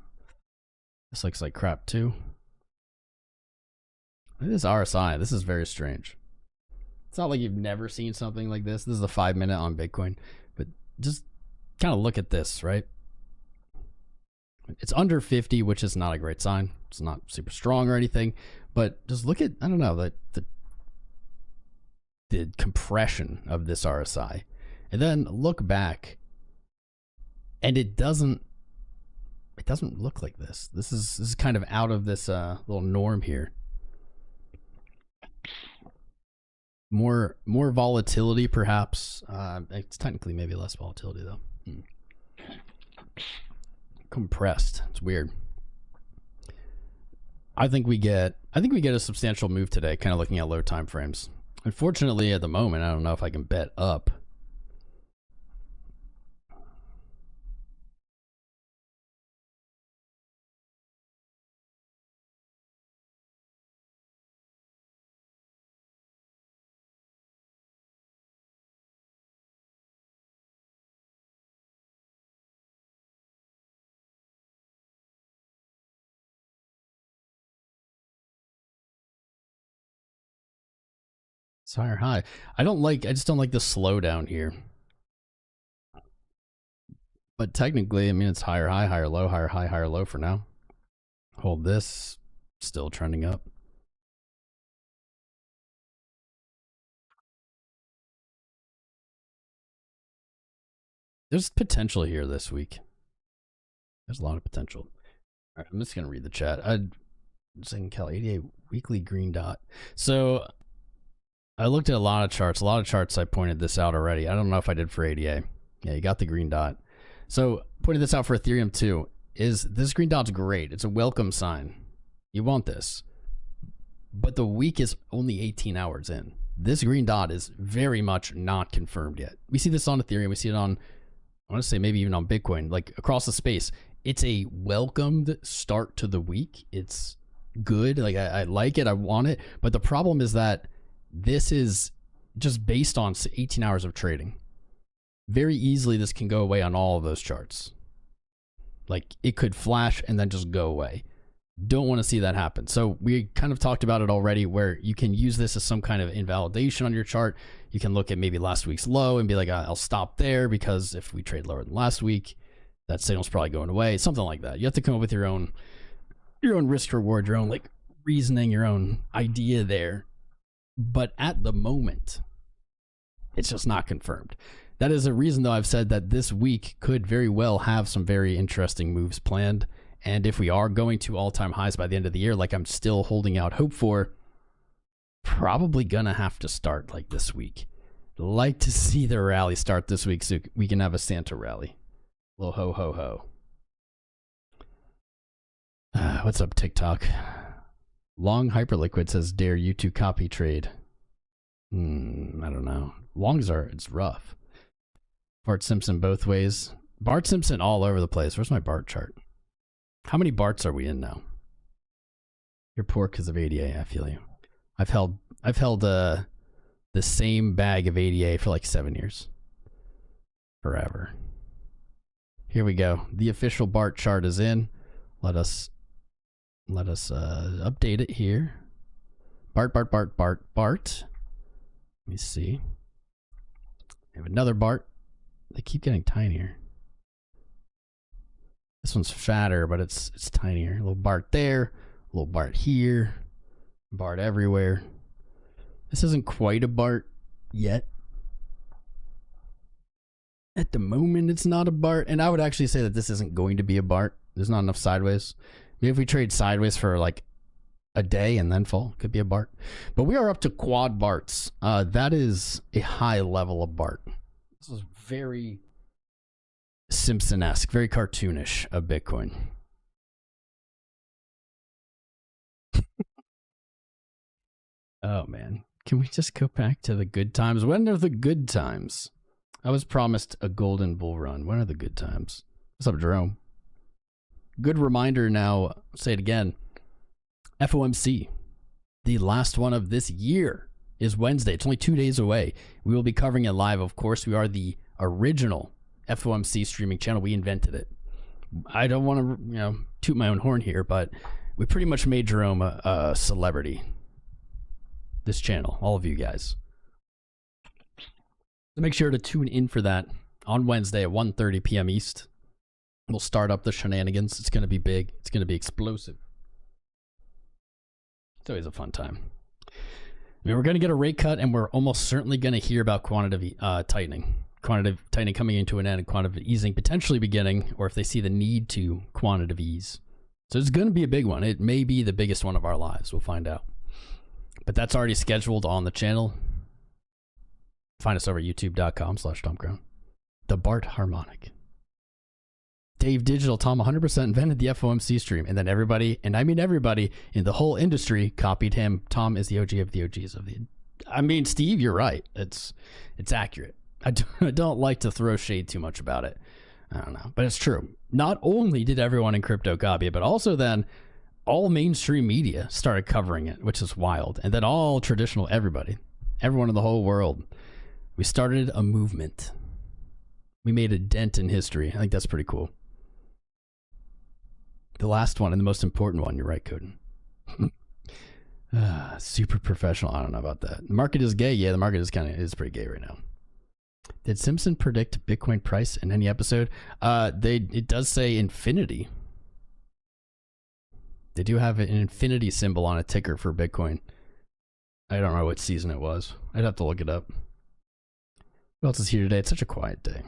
this looks like crap too. Look at this RSI. This is very strange. It's not like you've never seen something like this. This is a 5-minute on Bitcoin, but just kind of look at this, right? It's under 50, which is not a great sign. It's not super strong or anything, but just look at, I don't know, the compression of this RSI, and then look back, and it doesn't look like this. This is kind of out of this little norm here. More volatility, perhaps. It's technically maybe less volatility though. Compressed. It's weird. I think we get a substantial move today, kind of looking at low time frames. Unfortunately, at the moment, I don't know if I can bet up. It's higher high. I just don't like the slowdown here. But technically, I mean, it's higher high, higher low, higher high, higher low for now. Hold this, still trending up. There's potential here this week. There's a lot of potential. All right, I'm just gonna read the chat. I'm saying 𝐂𝐴D ADA weekly green dot. So I looked at a lot of charts. I pointed this out already. I don't know if I did for ADA. Yeah, you got the green dot. So pointed this out for Ethereum too. This green dot's great. It's a welcome sign. You want this. But the week is only 18 hours in. This green dot is very much not confirmed yet. We see this on Ethereum. We see it on, I want to say maybe even on Bitcoin, like across the space. It's a welcomed start to the week. It's good. Like I like it. I want it. But the problem is that this is just based on 18 hours of trading. Very easily, this can go away on all of those charts. Like it could flash and then just go away. Don't want to see that happen. So we kind of talked about it already, where you can use this as some kind of invalidation on your chart. You can look at maybe last week's low and be like, I'll stop there because if we trade lower than last week, that signal's probably going away. Something like that. You have to come up with your own risk reward, your own like reasoning, your own idea there. But at the moment, it's just not confirmed. That is a reason, though, I've said that this week could very well have some very interesting moves planned. And if we are going to all-time highs by the end of the year, like I'm still holding out hope for, probably gonna have to start like this week. Like to see the rally start this week so we can have a Santa rally. Little ho ho ho. What's up, TikTok? Long Hyperliquid says, dare you to copy trade. I don't know. Longs it's rough. Bart Simpson both ways. Bart Simpson all over the place. Where's my Bart chart? How many Barts are we in now? You're poor because of ADA. I feel you. I've held the same bag of ADA for like 7 years. Forever. Here we go. The official Bart chart is in. Let us update it here. Bart. Let me see. We have another Bart. They keep getting tinier. This one's fatter, but it's tinier. A little Bart there, a little Bart here, Bart everywhere. This isn't quite a Bart yet. At the moment, it's not a Bart, and I would actually say that this isn't going to be a Bart. There's not enough sideways. Maybe if we trade sideways for like a day and then fall, it could be a Bart. But we are up to quad Barts. That is a high level of Bart. This is very Simpson-esque, very cartoonish of Bitcoin. Oh man, can we just go back to the good times? When are the good times? I was promised a golden bull run. When are the good times? What's up, Jerome? Good reminder now, I'll say it again. FOMC, the last one of this year, is Wednesday. It's only 2 days away. We will be covering it live. Of course, we are the original FOMC streaming channel. We invented it. I don't want to, toot my own horn here, but we pretty much made Jerome a celebrity. This channel, all of you guys. So make sure to tune in for that on Wednesday at 1:30 p.m. East. We'll start up the shenanigans. It's going to be big. It's going to be explosive. It's always a fun time. I mean, we're going to get a rate cut, and we're almost certainly going to hear about quantitative tightening. Quantitative tightening coming into an end, and quantitative easing potentially beginning, or if they see the need to quantitative ease. So it's going to be a big one. It may be the biggest one of our lives. We'll find out. But that's already scheduled on the channel. Find us over at youtube.com/TomCrown. The Bart Harmonic. Dave Digital, Tom 100% invented the FOMC stream, and then everybody, and I mean everybody in the whole industry copied him. Tom is the OG of the OGs of the. I mean, Steve, you're right. It's accurate. I don't like to throw shade too much about it. I don't know, but it's true. Not only did everyone in crypto copy it, but also then all mainstream media started covering it, which is wild. And then all traditional everyone in the whole world. We started a movement. We made a dent in history. I think that's pretty cool. The last one and the most important one. You're right, Coden. Super professional. I don't know about that. The market is gay. Yeah, the market is pretty gay right now. Did Simpson predict Bitcoin price in any episode? It does say infinity. They do have an infinity symbol on a ticker for Bitcoin. I don't know what season it was. I'd have to look it up. Who else is here today? It's such a quiet day.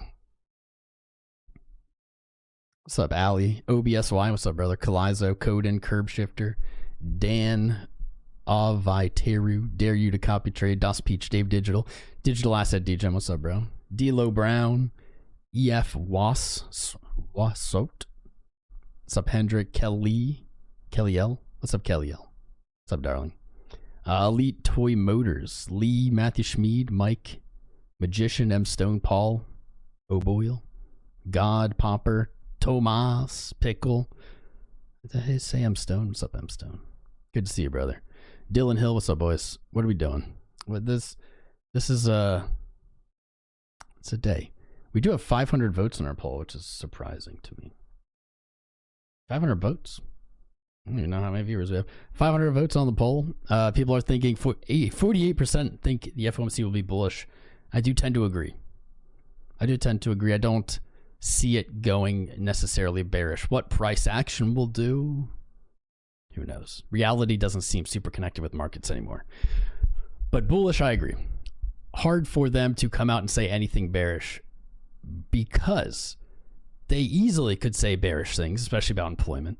What's up, Ali? OBSY. What's up, brother? Kalizo, Coden, Curb Shifter, Dan, Aviteru, Dare You to Copy Trade, Das Peach, Dave Digital, Digital Asset DGM. What's up, bro? D-Lo Brown, EF Wassoat. What's up, Hendrik? Kelly L. What's up, Kelly L? What's up, darling? Elite Toy Motors, Lee, Matthew Schmid, Mike, Magician, M Stone, Paul, O'Boyle, God, Popper, Tomas, Pickle. Did I say M Stone? What's up, M Stone? Good to see you, brother. Dylan Hill, what's up, boys? What are we doing? With this is it's a day. We do have 500 votes in our poll, which is surprising to me. 500 votes? I don't even know how many viewers we have. 500 votes on the poll. People are thinking 48% think the FOMC will be bullish. I do tend to agree. I don't see it going necessarily bearish. What price action will do? Who knows? Reality doesn't seem super connected with markets anymore. But bullish, I agree. Hard for them to come out and say anything bearish because they easily could say bearish things, especially about employment.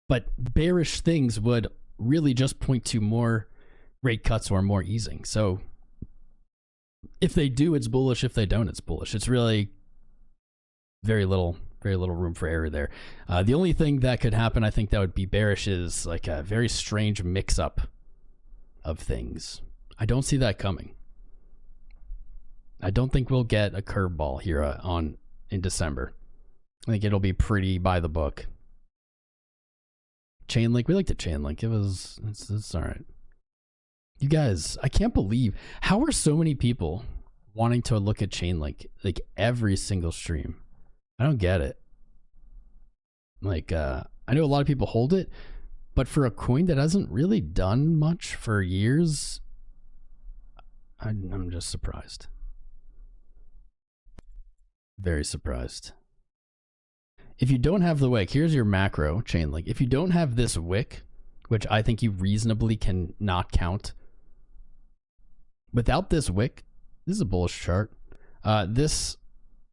But bearish things would really just point to more rate cuts or more easing. So if they do, it's bullish. If they don't, it's bullish. It's really very little room for error there. The only thing that could happen, I think, that would be bearish is like a very strange mix-up of things. I don't see that coming. I don't think we'll get a curveball here in December. I think it'll be pretty by the book. Chainlink, we liked it. Chainlink, it's all right. You guys, I can't believe how are so many people wanting to look at Chainlink like every single stream. I don't get it. Like, I know a lot of people hold it, but for a coin that hasn't really done much for years, I'm just surprised. Very surprised. If you don't have the wick, here's your macro Chainlink. If you don't have this wick, which I think you reasonably can not count, without this wick, this is a bullish chart. This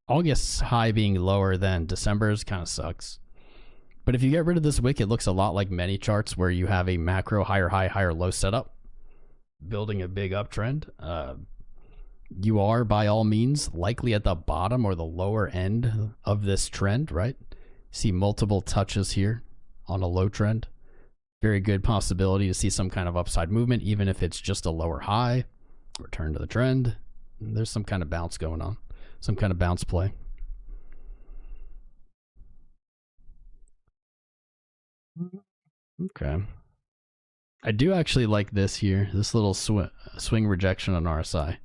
August's high being lower than December's kind of sucks. But if you get rid of this wick, it looks a lot like many charts where you have a macro higher high, higher low setup, building a big uptrend. You are, by all means, likely at the bottom or the lower end of this trend, right? See multiple touches here on a low trend. Very good possibility to see some kind of upside movement, even if it's just a lower high. Return to the trend. There's some kind of bounce going on. Some kind of bounce play. Okay. I do actually like this here. This little swing rejection on RSI.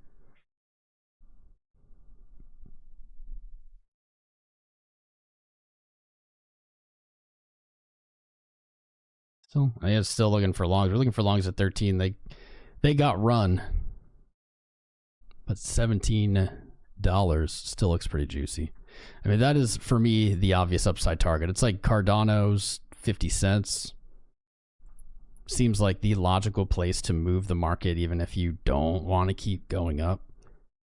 Still, I am still looking for longs. We're looking for longs at 13. They got run, but $17 still looks pretty juicy. I mean, that is for me the obvious upside target. It's like Cardano's 50 cents. Seems like the logical place to move the market, even if you don't want to keep going up.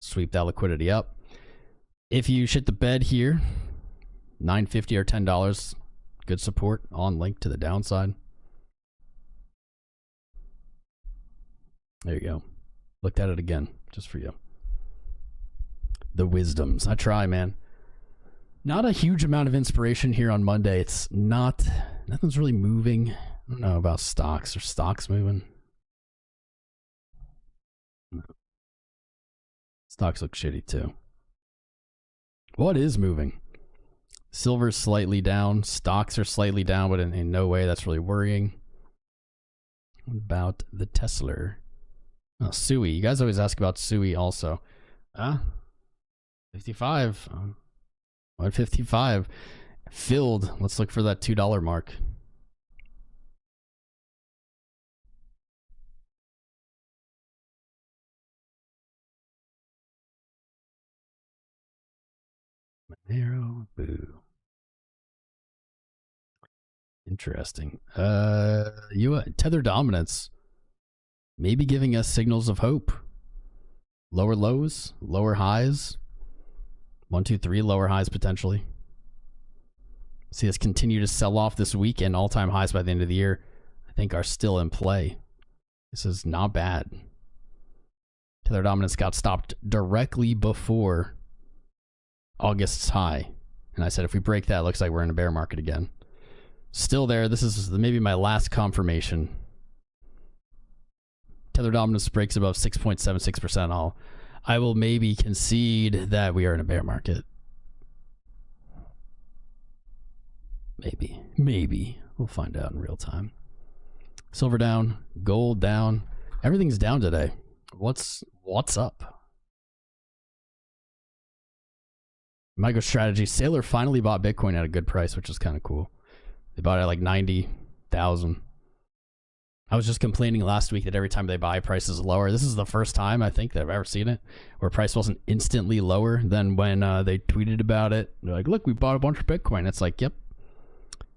Sweep that liquidity up. If you shit the bed here, $9.50 or $10, good support on link to the downside. There you go. Looked at it again, just for you. The wisdoms. I try, man. Not a huge amount of inspiration here on Monday. It's not, nothing's really moving. I don't know about stocks. Are stocks moving? No. Stocks look shitty too. What is moving? Silver's slightly down. Stocks are slightly down, but in no way that's really worrying. What about the Tesla? Oh, SUI. You guys always ask about SUI also. 55. 155. Filled. Let's look for that $2 mark. Monero. Boo. Interesting. Tether dominance. Maybe giving us signals of hope. Lower lows, lower highs. 1, 2, 3 lower highs potentially. See us continue to sell off this week, and all-time highs by the end of the year, I think, are still in play. This is not bad. Tether dominance got stopped directly before August's high. And I said, if we break that, it looks like we're in a bear market again. Still there. This is maybe my last confirmation. Tether dominance breaks above 6.76%. I will maybe concede that we are in a bear market. Maybe. We'll find out in real time. Silver down, gold down. Everything's down today. What's up? MicroStrategy. Sailor finally bought Bitcoin at a good price, which is kind of cool. They bought it at like 90,000. I was just complaining last week that every time they buy, price is lower. This is the first time I think that I've ever seen it where price wasn't instantly lower than when they tweeted about it. They're like, look, we bought a bunch of Bitcoin. It's like, yep,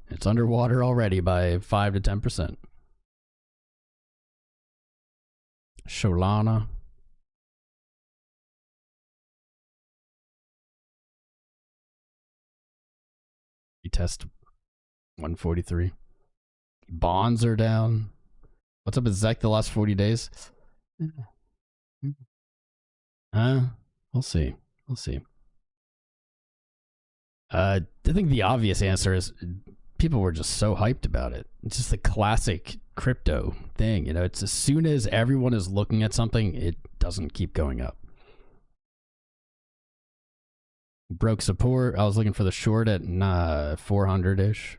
it's underwater already by 5 to 10%. Solana. You test 143. Bonds are down. What's up with ZEC the last 40 days? We'll see. We'll see. I think the obvious answer is people were just so hyped about it. It's just the classic crypto thing. You know, it's as soon as everyone is looking at something, it doesn't keep going up. Broke support. I was looking for the short at 400-ish.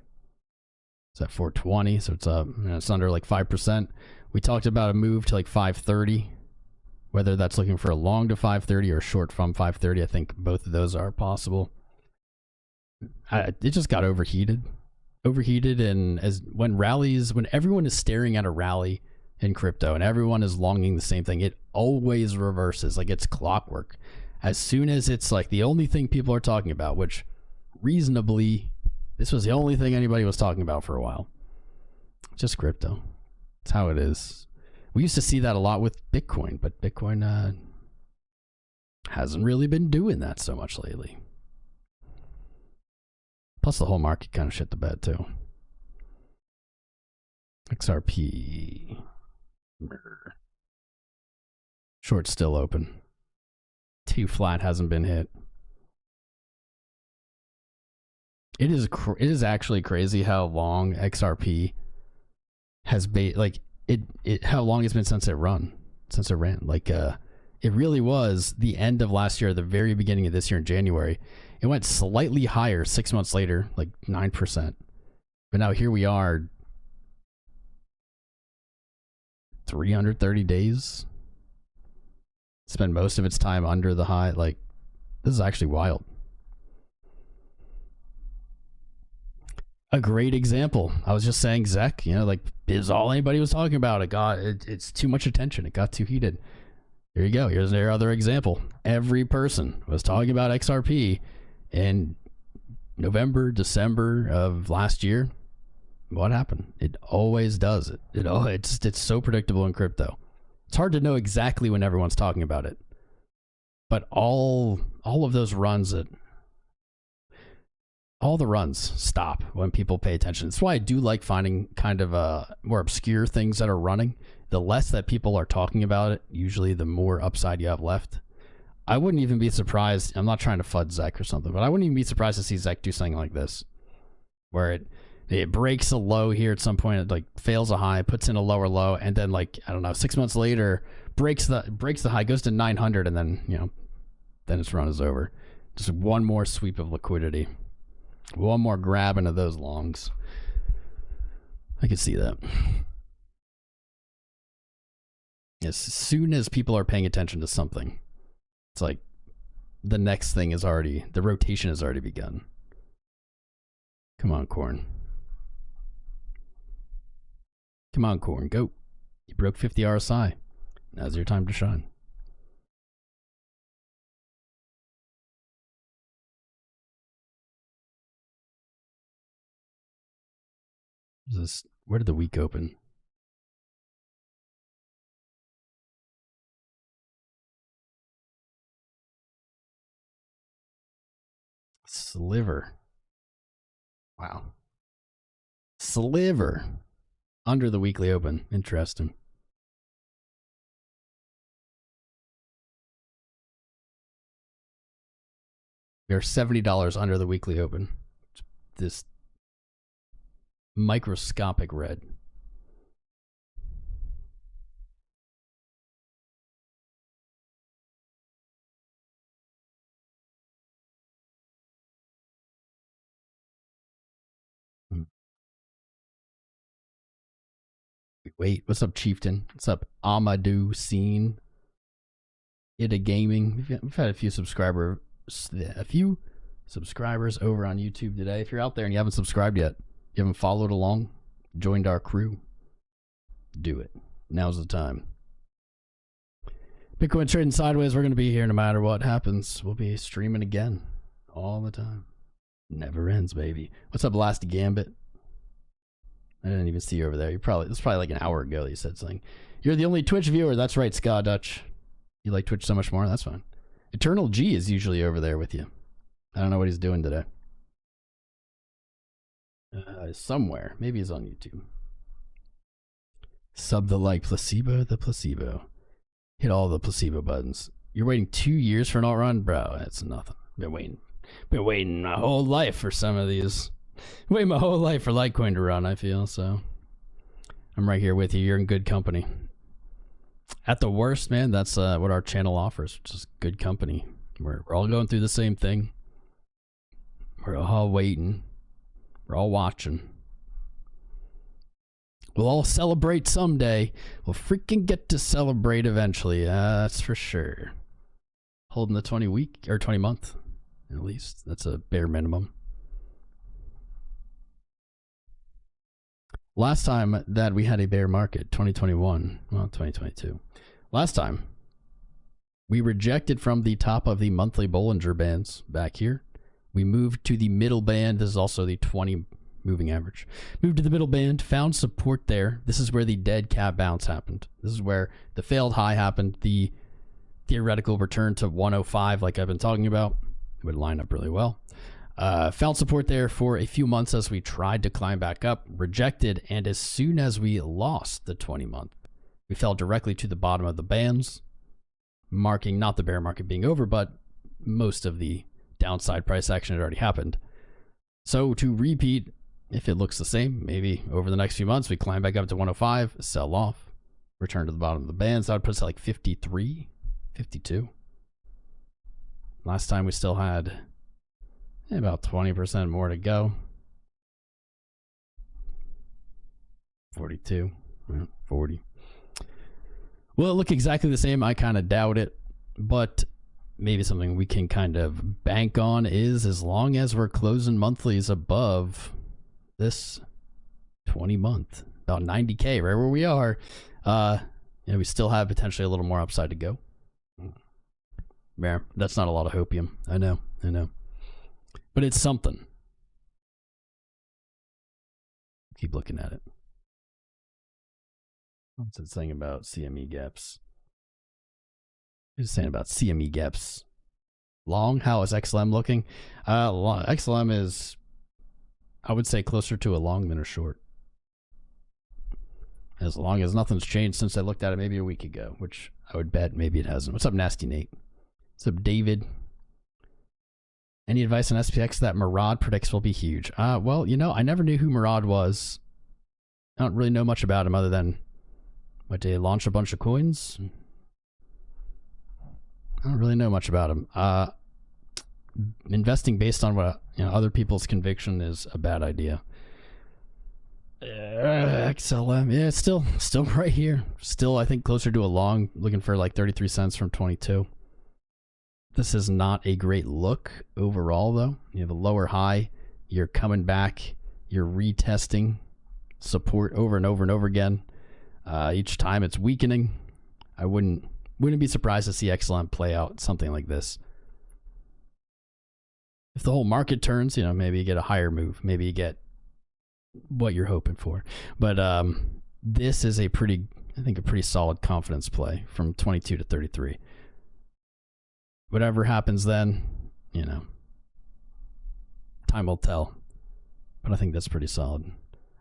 It's at 420, so it's up. It's under like 5%. We talked about a move to like 530. Whether that's looking for a long to 530 or short from 530, I think both of those are possible. It just got overheated. And when everyone is staring at a rally in crypto and everyone is longing the same thing, it always reverses. Like it's clockwork. As soon as it's like the only thing people are talking about, which reasonably, this was the only thing anybody was talking about for a while. Just crypto. That's how it is. We used to see that a lot with Bitcoin, but Bitcoin hasn't really been doing that so much lately. Plus the whole market kind of shit the bed too. XRP. Short still open. Two flat hasn't been hit. It is actually crazy how long XRP has been, like how long it's been since it ran. Like it really was the end of last year, the very beginning of this year in January. It went slightly higher 6 months later, like 9%. But now here we are, 330 days. Spend most of its time under the high. Like, this is actually wild. A great example. I was just saying, Zek, you know, like, is all anybody was talking about. It's too much attention. It got too heated. Here you go. Here's their other example. Every person was talking about XRP in November, December of last year. What happened? It always does it. It's so predictable in crypto. It's hard to know exactly when everyone's talking about it. But all of those runs, all the runs stop when people pay attention. That's why I do like finding kind of more obscure things that are running. The less that people are talking about it, usually the more upside you have left. I wouldn't even be surprised. I'm not trying to FUD Zek or something, but I wouldn't even be surprised to see Zek do something like this, where it breaks a low here at some point, it like fails a high, puts in a lower low, and then like, I don't know, 6 months later, breaks the high, goes to 900, and then, you know, then its run is over. Just one more sweep of liquidity. One more grab into those longs. I could see that. As soon as people are paying attention to something, it's like the next thing is already, the rotation has already begun. Come on, Corn. Come on, Corn, go. You broke 50 RSI. Now's your time to shine. Where did the week open? Sliver. Wow. Sliver. Under the weekly open. Interesting. They're $70 under the weekly open. This microscopic red. Wait, what's up, Chieftain? What's up, Amadou Scene? Ida Gaming. We've had a few subscribers over on YouTube today. If you're out there and you haven't subscribed yet, you haven't followed along, joined our crew, do it. Now's the time. Bitcoin trading sideways. We're going to be here no matter what happens. We'll be streaming again all the time. Never ends, baby. What's up, Lasty Gambit? I didn't even see you over there. It's probably like an hour ago that you said something. You're the only Twitch viewer. That's right, Scott Dutch. You like Twitch so much more? That's fine. Eternal G is usually over there with you. I don't know what he's doing today. Somewhere. Maybe he's on YouTube. Sub the like. Placebo the placebo. Hit all the placebo buttons. You're waiting 2 years for an alt run? Bro, that's nothing. Been waiting my whole life for some of these. Waiting my whole life for Litecoin to run, I feel. So I'm right here with you. You're in good company. At the worst, man, that's what our channel offers, which is good company. We're all going through the same thing. We're all waiting. We're all watching. We'll all celebrate someday. We'll freaking get to celebrate eventually. That's for sure. Holding the 20 week or 20 month, at least. That's a bare minimum. Last time that we had a bear market, 2021, well, 2022. Last time, we rejected from the top of the monthly Bollinger Bands back here. We moved to the middle band. This is also the 20 moving average. Moved to the middle band, found support there. This is where the dead cat bounce happened. This is where the failed high happened. The theoretical return to 105, like I've been talking about, it would line up really well. Found support there for a few months as we tried to climb back up, rejected, and as soon as we lost the 20 month, we fell directly to the bottom of the bands, marking not the bear market being over, but most of the downside price action had already happened. So to repeat, if it looks the same, maybe over the next few months, we climb back up to 105, sell off, return to the bottom of the bands. That would put us at like 53, 52. Last time we still had about 20% more to go. 42, 40. Will it look exactly the same? I kind of doubt it, but maybe something we can kind of bank on is as long as we're closing monthlies above this 20 month, about 90K, right where we are, we still have potentially a little more upside to go. Yeah, that's not a lot of hopium. I know. But it's something. Keep looking at it. What's it saying about CME gaps? It's saying about CME gaps. Long, how is XLM looking? XLM is, I would say, closer to a long than a short. As long as nothing's changed since I looked at it maybe a week ago, which I would bet maybe it hasn't. What's up, Nasty Nate? What's up, David? Any advice on SPX that Murad predicts will be huge? Well, I never knew who Murad was. I don't really know much about him other than, what, did he launch a bunch of coins? I don't really know much about him. Investing based on what other people's conviction is a bad idea. XLM, yeah, it's still right here. Still, I think closer to a long, looking for like 33 cents from 22. This is not a great look overall, though. You have a lower high. You're coming back. You're retesting support over and over and over again. Each time it's weakening. I wouldn't be surprised to see XLM play out something like this. If the whole market turns, maybe you get a higher move. Maybe you get what you're hoping for. But this is I think a pretty solid confidence play from 22 to 33. Whatever happens then, time will tell. But I think that's pretty solid.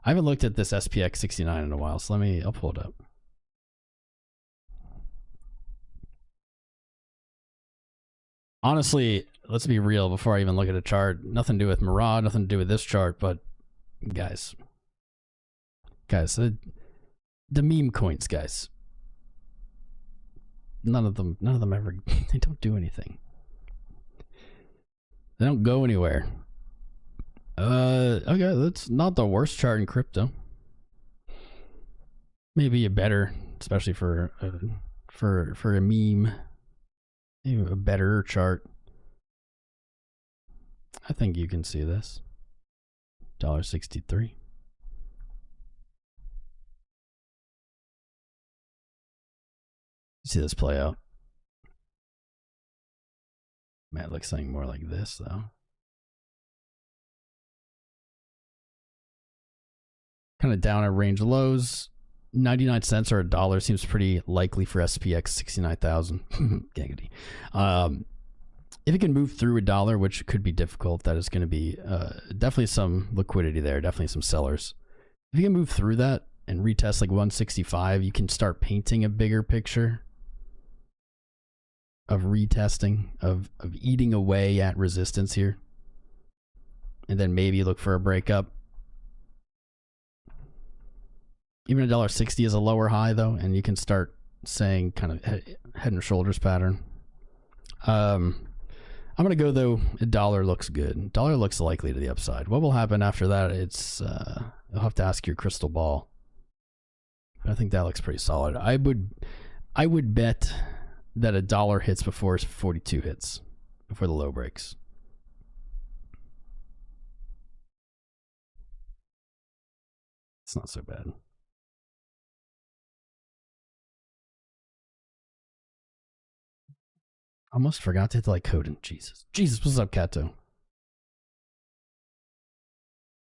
I haven't looked at this SPX 69 in a while, so I'll pull it up. Honestly, let's be real before I even look at a chart. Nothing to do with Murad, nothing to do with this chart, but guys, the meme coins, guys. None of them ever, they don't do anything. They don't go anywhere. Okay, that's not the worst chart in crypto. maybe a better, especially for a meme, maybe a better chart. I think you can see this. $1.63. You see this play out. Might look something more like this though. Kind of down at range lows. 99 cents or $1 seems pretty likely for SPX 69,000. Giggity. If it can move through $1, which could be difficult, that is going to be definitely some liquidity there, definitely some sellers. If you can move through that and retest like 165, you can start painting a bigger picture of retesting, of eating away at resistance here. And then maybe look for a breakup. Even $1.60 is a lower high though, and you can start saying kind of head and shoulders pattern. I'm gonna go though. $1 looks good. $1 looks likely to the upside. What will happen after that? It's you'll have to ask your crystal ball. But I think that looks pretty solid. I would bet that $1 hits before 42 hits, before the low breaks. It's not so bad. Almost forgot to hit the like code. Jesus, what's up, Kato?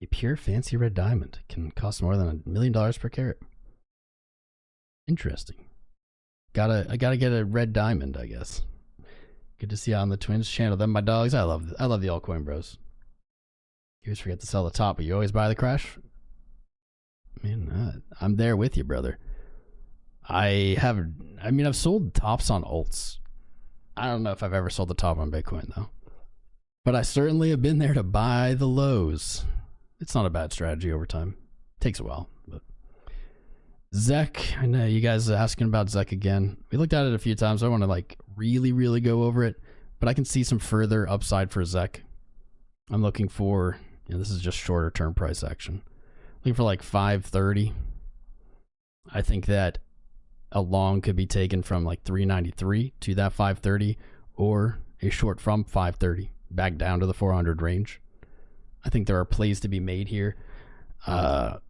A pure fancy red diamond can cost more than $1 million per carat. Interesting. I gotta get a red diamond, I guess. Good to see you on the Twins channel. Them my dogs. I love the altcoin bros. You always forget to sell the top, but you always buy the crash. Man, I'm there with you, brother. I've sold tops on alts. I don't know if I've ever sold the top on Bitcoin though, but I certainly have been there to buy the lows. It's not a bad strategy over time. Takes a while, but ZEC, I know you guys are asking about ZEC again. We looked at it a few times. I want to like really go over it, but I can see some further upside for ZEC. I'm looking for, this is just shorter term price action. Looking for like 530. I think that a long could be taken from like 393 to that 530, or a short from 530 back down to the 400 range. I think there are plays to be made here. I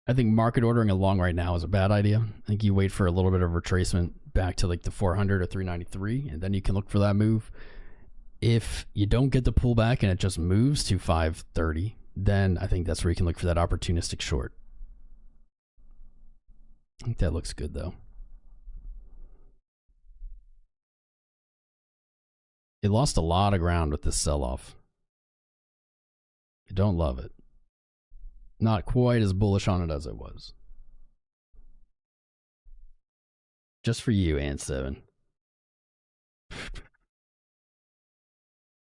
think market ordering a long right now is a bad idea. I think you wait for a little bit of retracement back to like the 400 or 393, and then you can look for that move. If you don't get the pullback and it just moves to 530, then I think that's where you can look for that opportunistic short. I think that looks good though. It lost a lot of ground with this sell-off. I don't love it. Not quite as bullish on it as it was. Just for you, Ant7.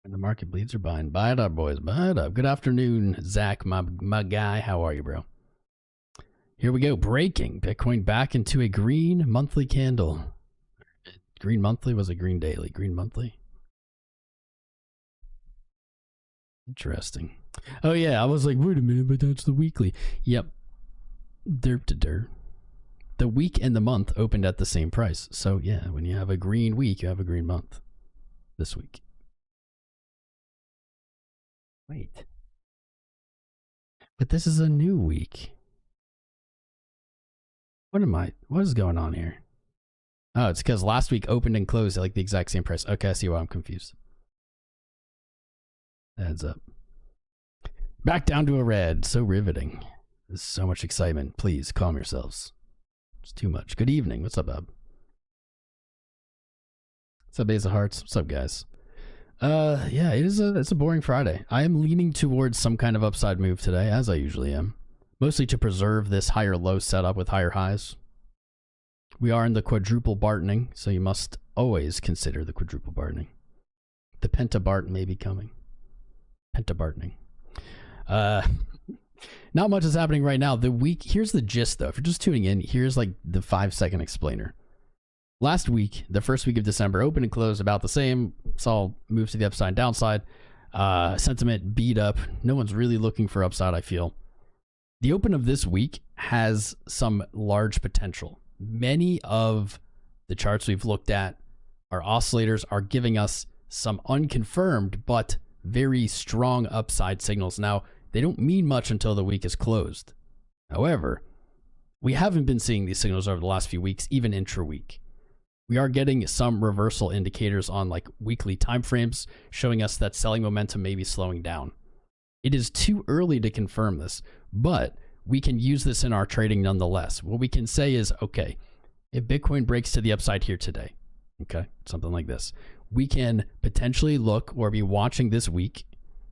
And the market bleeds are buying. Buy it up, boys. Buy it up. Good afternoon, Zach, my guy. How are you, bro? Here we go. Breaking. Bitcoin back into a green monthly candle. Green monthly was a green daily. Green monthly. Interesting. Oh yeah, I was like, wait a minute, but that's the weekly. Yep. Derp to derp. The week and the month opened at the same price. So yeah, when you have a green week, you have a green month. This week. Wait. But this is a new week. What is going on here? Oh, it's because last week opened and closed at like the exact same price. Okay, I see why I'm confused. Heads up. Back down to a red. So riveting. There's so much excitement. Please calm yourselves. It's too much. Good evening. What's up, Bob? What's up, Ace of Hearts? What's up, guys? Yeah, it's a boring Friday. I am leaning towards some kind of upside move today, as I usually am. Mostly to preserve this higher low setup with higher highs. We are in the quadruple Bartoning, so you must always consider the quadruple Bartoning. The pentabart may be coming. Pentabartoning. Not much is happening right now. The week, here's the gist though. If you're just tuning in, here's like the 5-second explainer. Last week, the first week of December, open and closed about the same. Saw moves to the upside and downside. Sentiment beat up. No one's really looking for upside, I feel. The open of this week has some large potential. Many of the charts we've looked at, our oscillators are giving us some unconfirmed but very strong upside signals. Now, they don't mean much until the week is closed. However, we haven't been seeing these signals over the last few weeks, even intra-week. We are getting some reversal indicators on like weekly timeframes showing us that selling momentum may be slowing down. It is too early to confirm this, but we can use this in our trading nonetheless. What we can say is, okay, if Bitcoin breaks to the upside here today, okay, something like this, we can potentially look or be watching this week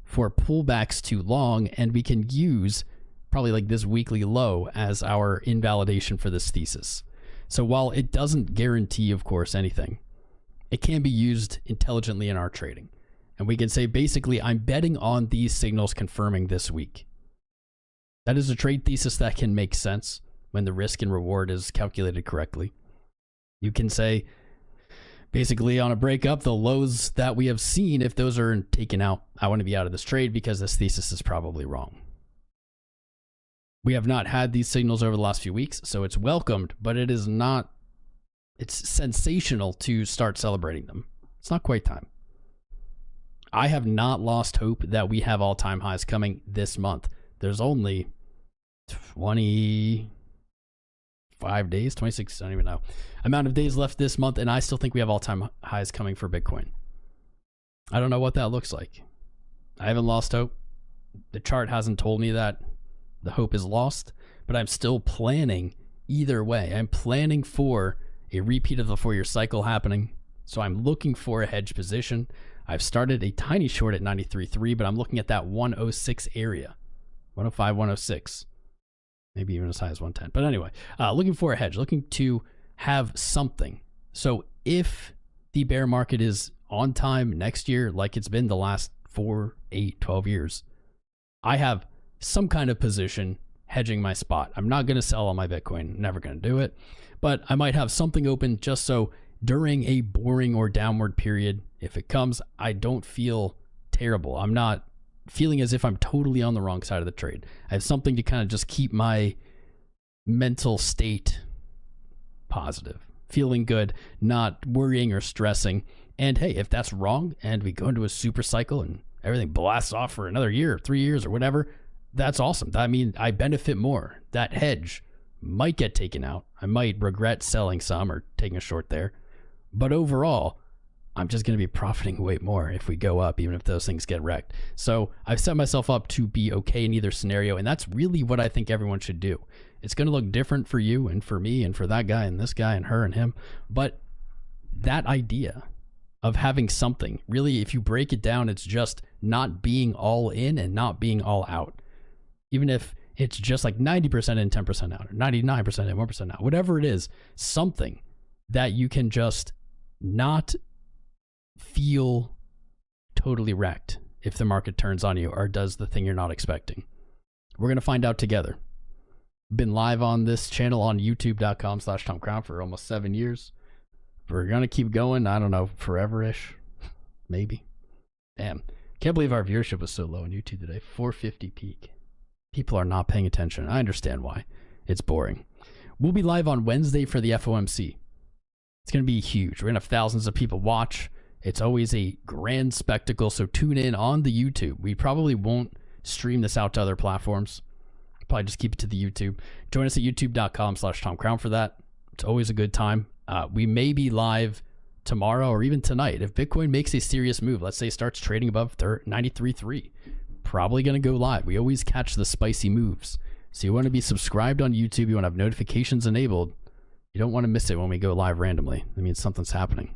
for pullbacks to long, and we can use probably like this weekly low as our invalidation for this thesis. So while it doesn't guarantee, of course, anything, it can be used intelligently in our trading. And we can say, basically, I'm betting on these signals confirming this week. That is a trade thesis that can make sense when the risk and reward is calculated correctly. You can say, basically, on a breakup, the lows that we have seen, if those are taken out, I want to be out of this trade because this thesis is probably wrong. We have not had these signals over the last few weeks, so it's welcomed, but it is not, it's sensational to start celebrating them. It's not quite time. I have not lost hope that we have all-time highs coming this month. There's only 25 days, 26, I don't even know, amount of days left this month, and I still think we have all-time highs coming for Bitcoin. I don't know what that looks like. I haven't lost hope. The chart hasn't told me that the hope is lost, but I'm still planning either way. I'm planning for a repeat of the 4-year cycle happening, so I'm looking for a hedge position. I've started a tiny short at 93.3, but I'm looking at that 106 area, 105, 106, maybe even as high as 110. But anyway, looking for a hedge, looking to have something. So if the bear market is on time next year, like it's been the last 4, 8, 12 years, I have some kind of position hedging my spot. I'm not going to sell all my Bitcoin, never going to do it, but I might have something open just so during a boring or downward period, if it comes, I don't feel terrible. I'm not feeling as if I'm totally on the wrong side of the trade. I have something to kind of just keep my mental state positive, feeling good, not worrying or stressing. And hey, if that's wrong and we go into a super cycle and everything blasts off for another year or 3 years or whatever, that's awesome. I mean, I benefit more. That hedge might get taken out. I might regret selling some or taking a short there. But overall, I'm just going to be profiting way more if we go up, even if those things get wrecked. So I've set myself up to be okay in either scenario, and that's really what I think everyone should do. It's going to look different for you and for me and for that guy and this guy and her and him. But that idea of having something, really, if you break it down, it's just not being all in and not being all out. Even if it's just like 90% in, 10% out, or 99% in, 1% out, whatever it is, something that you can just not feel totally wrecked if the market turns on you or does the thing you're not expecting. We're going to find out together. Been live on this channel on youtube.com/TomCrown for almost 7 years. We're going to keep going, I don't know, forever-ish, maybe. Damn, can't believe our viewership was so low on YouTube today. 450 peak. People are not paying attention. I understand why. It's boring. We'll be live on Wednesday for the FOMC. It's going to be huge. We're going to have thousands of people watch. It's always a grand spectacle, so tune in on the YouTube. We probably won't stream this out to other platforms. Probably just keep it to the YouTube. Join us at youtube.com/TomCrown for that. It's always a good time. We may be live tomorrow or even tonight. If Bitcoin makes a serious move, let's say it starts trading above 93.3, probably going to go live. We always catch the spicy moves. So you want to be subscribed on YouTube. You want to have notifications enabled. You don't want to miss it when we go live randomly. That means something's happening.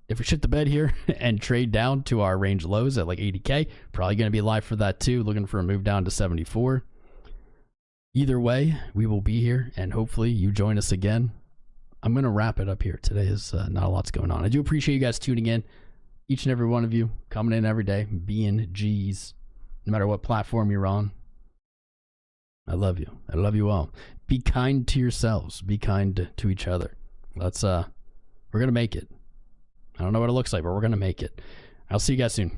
If we shit the bed here and trade down to our range lows at like 80K, probably going to be live for that too, looking for a move down to 74. Either way, we will be here, and hopefully you join us again. I'm going to wrap it up here. Today is not a lot's going on. I do appreciate you guys tuning in, each and every one of you, coming in every day, being G's, no matter what platform you're on. I love you. I love you all. Be kind to yourselves. Be kind to each other. We're going to make it. I don't know what it looks like, but we're going to make it. I'll see you guys soon.